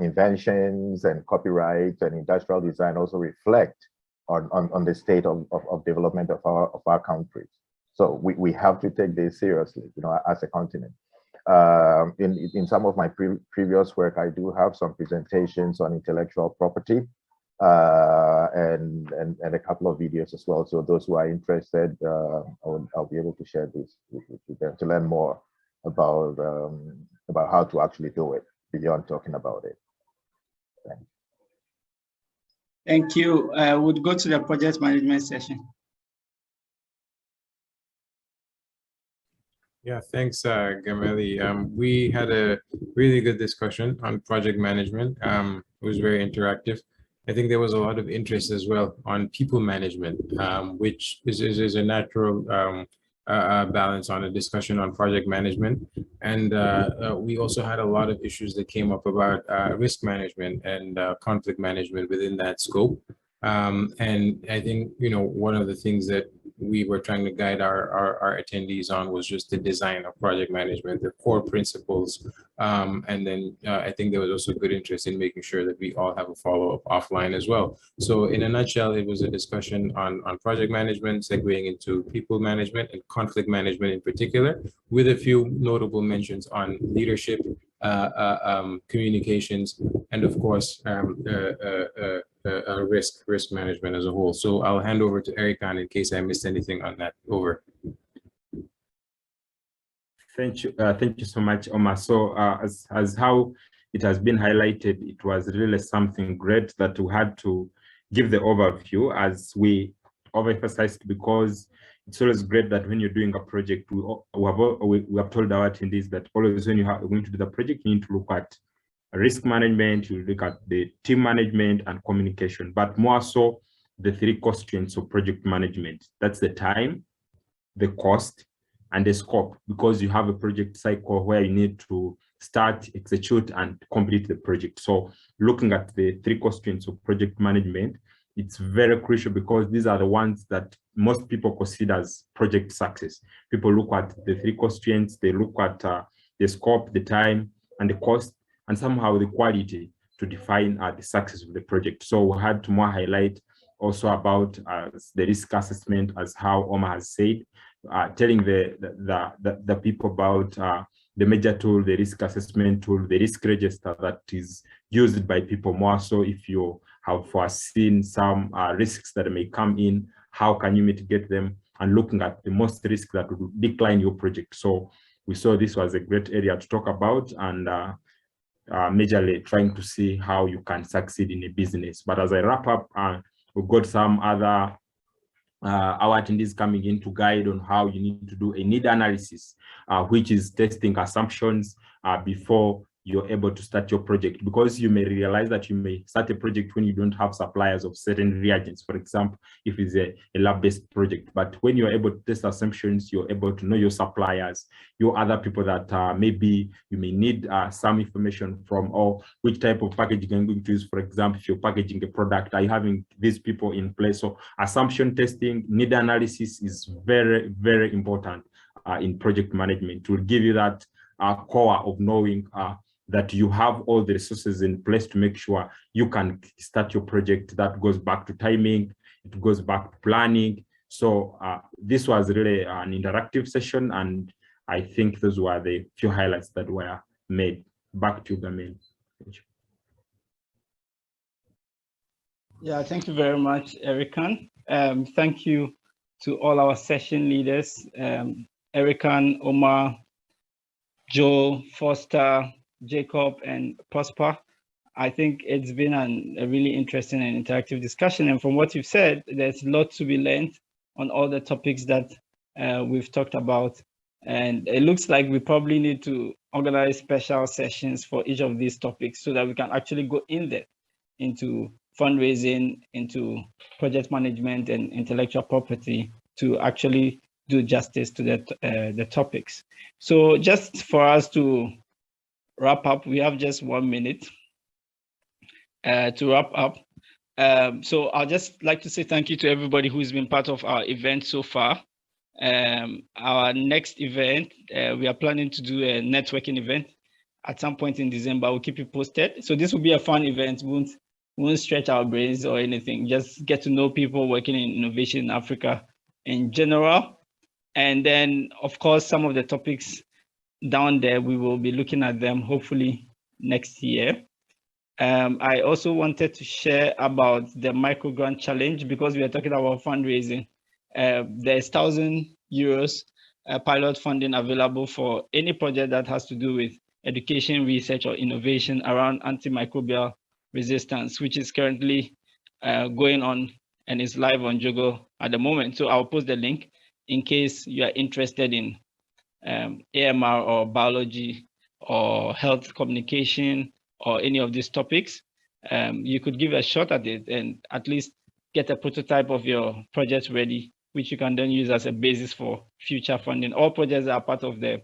[SPEAKER 10] inventions and copyright and industrial design also reflect on the state of development of our countries. So we have to take this seriously, as a continent. In some of my previous work, I do have some presentations on intellectual property and a couple of videos as well. So those who are interested, I'll be able to share this with them to learn more about how to actually do it. beyond talking about it.
[SPEAKER 1] Thank you. We'll go to the project management session.
[SPEAKER 8] Yeah, thanks, Gameli. We had a really good discussion on project management. It was very interactive. I think there was a lot of interest as well on people management, which is a natural balance on a discussion on project management. And we also had a lot of issues that came up about risk management and conflict management within that scope. And I think, one of the things that we were trying to guide our attendees on was just the design of project management, the core principles. And then I think there was also good interest in making sure that we all have a follow-up offline as well. So in a nutshell, it was a discussion on project management, segueing into people management and conflict management in particular, with a few notable mentions on leadership, communications, and of course, risk management as a whole. So I'll hand over to Erikan in case I missed anything on that. Over.
[SPEAKER 9] Thank you so much, Omar. So as how it has been highlighted, it was really something great that we had to give the overview, as we overemphasized, because it's always great that when you're doing a project, we have told our attendees that always when you're going to do the project, you need to look at risk management, you look at the team management and communication, but more so the three constraints of project management. That's the time, the cost, and the scope, because you have a project cycle where you need to start, execute, and complete the project. So looking at the three constraints of project management, it's very crucial, because these are the ones that most people consider as project success. People look at the three constraints, they look at the scope, the time, and the cost, and somehow the quality to define the success of the project. So we had to more highlight also about the risk assessment, as how Omar has said, telling the people about the major tool, the risk assessment tool, the risk register that is used by people, more so if you have foreseen some risks that may come in, how can you mitigate them, and looking at the most risk that would decline your project. So we saw this was a great area to talk about, and majorly trying to see how you can succeed in a business. But as I wrap up, we've got some other our attendees coming in to guide on how you need to do a need analysis, which is testing assumptions before you're able to start your project, because you may realize that you may start a project when you don't have suppliers of certain reagents, for example, if it's a lab-based project. But when you're able to test assumptions, you're able to know your suppliers, your other people that maybe you may need some information from, or which type of packaging you're going to use. For example, if you're packaging a product, are you having these people in place? So assumption testing, need analysis is very, very important in project management. It will give you that core of knowing that you have all the resources in place to make sure you can start your project. That goes back to timing, it goes back to planning. So this was really an interactive session, and I think those were the few highlights that were made. Back to Gamel.
[SPEAKER 1] Yeah, thank you very much, Erikan. Thank you to all our session leaders, Erikan, Omar, Joe, Foster, Jacob, and Prosper. I think it's been a really interesting and interactive discussion. And from what you've said, there's a lot to be learned on all the topics that we've talked about. And it looks like we probably need to organize special sessions for each of these topics so that we can actually go in depth into fundraising, into project management and intellectual property to actually do justice to the topics. So just for us to wrap up, we have just 1 minute to wrap up. So I'll just like to say thank you to everybody who's been part of our event so far. Our next event, we are planning to do a networking event at some point in December. We'll keep you posted. So this will be a fun event. We won't stretch our brains or anything. Just get to know people working in innovation in Africa in general. And then, of course, some of the topics down there, we will be looking at them hopefully next year. I also wanted to share about the micro grant challenge, because we are talking about fundraising. There's €1,000 pilot funding available for any project that has to do with education, research, or innovation around antimicrobial resistance, which is currently going on and is live on JOGL at the moment. So I'll post the link in case you are interested in AMR or biology or health communication or any of these topics. You could give a shot at it and at least get a prototype of your project ready, which you can then use as a basis for future funding. All projects that are part of the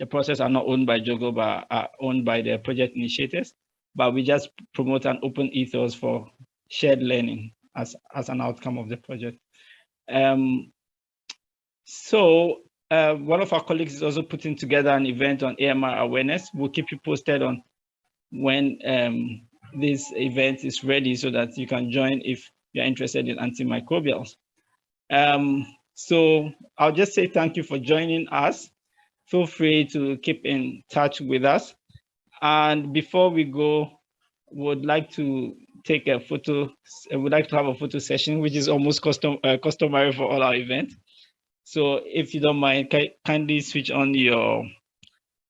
[SPEAKER 1] process are not owned by JOGL, but are owned by the project initiators. But we just promote an open ethos for shared learning as an outcome of the project. So one of our colleagues is also putting together an event on AMR awareness. We'll keep you posted on when this event is ready so that you can join if you're interested in antimicrobials. So I'll just say thank you for joining us. Feel free to keep in touch with us. And before we go, would like to take a photo. We'd like to have a photo session, which is almost customary for all our events. So if you don't mind, kindly switch on your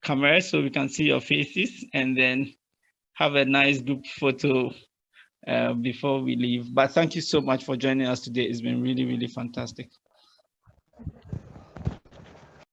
[SPEAKER 1] camera so we can see your faces and then have a nice group photo before we leave. But thank you so much for joining us today. It's been really, really fantastic.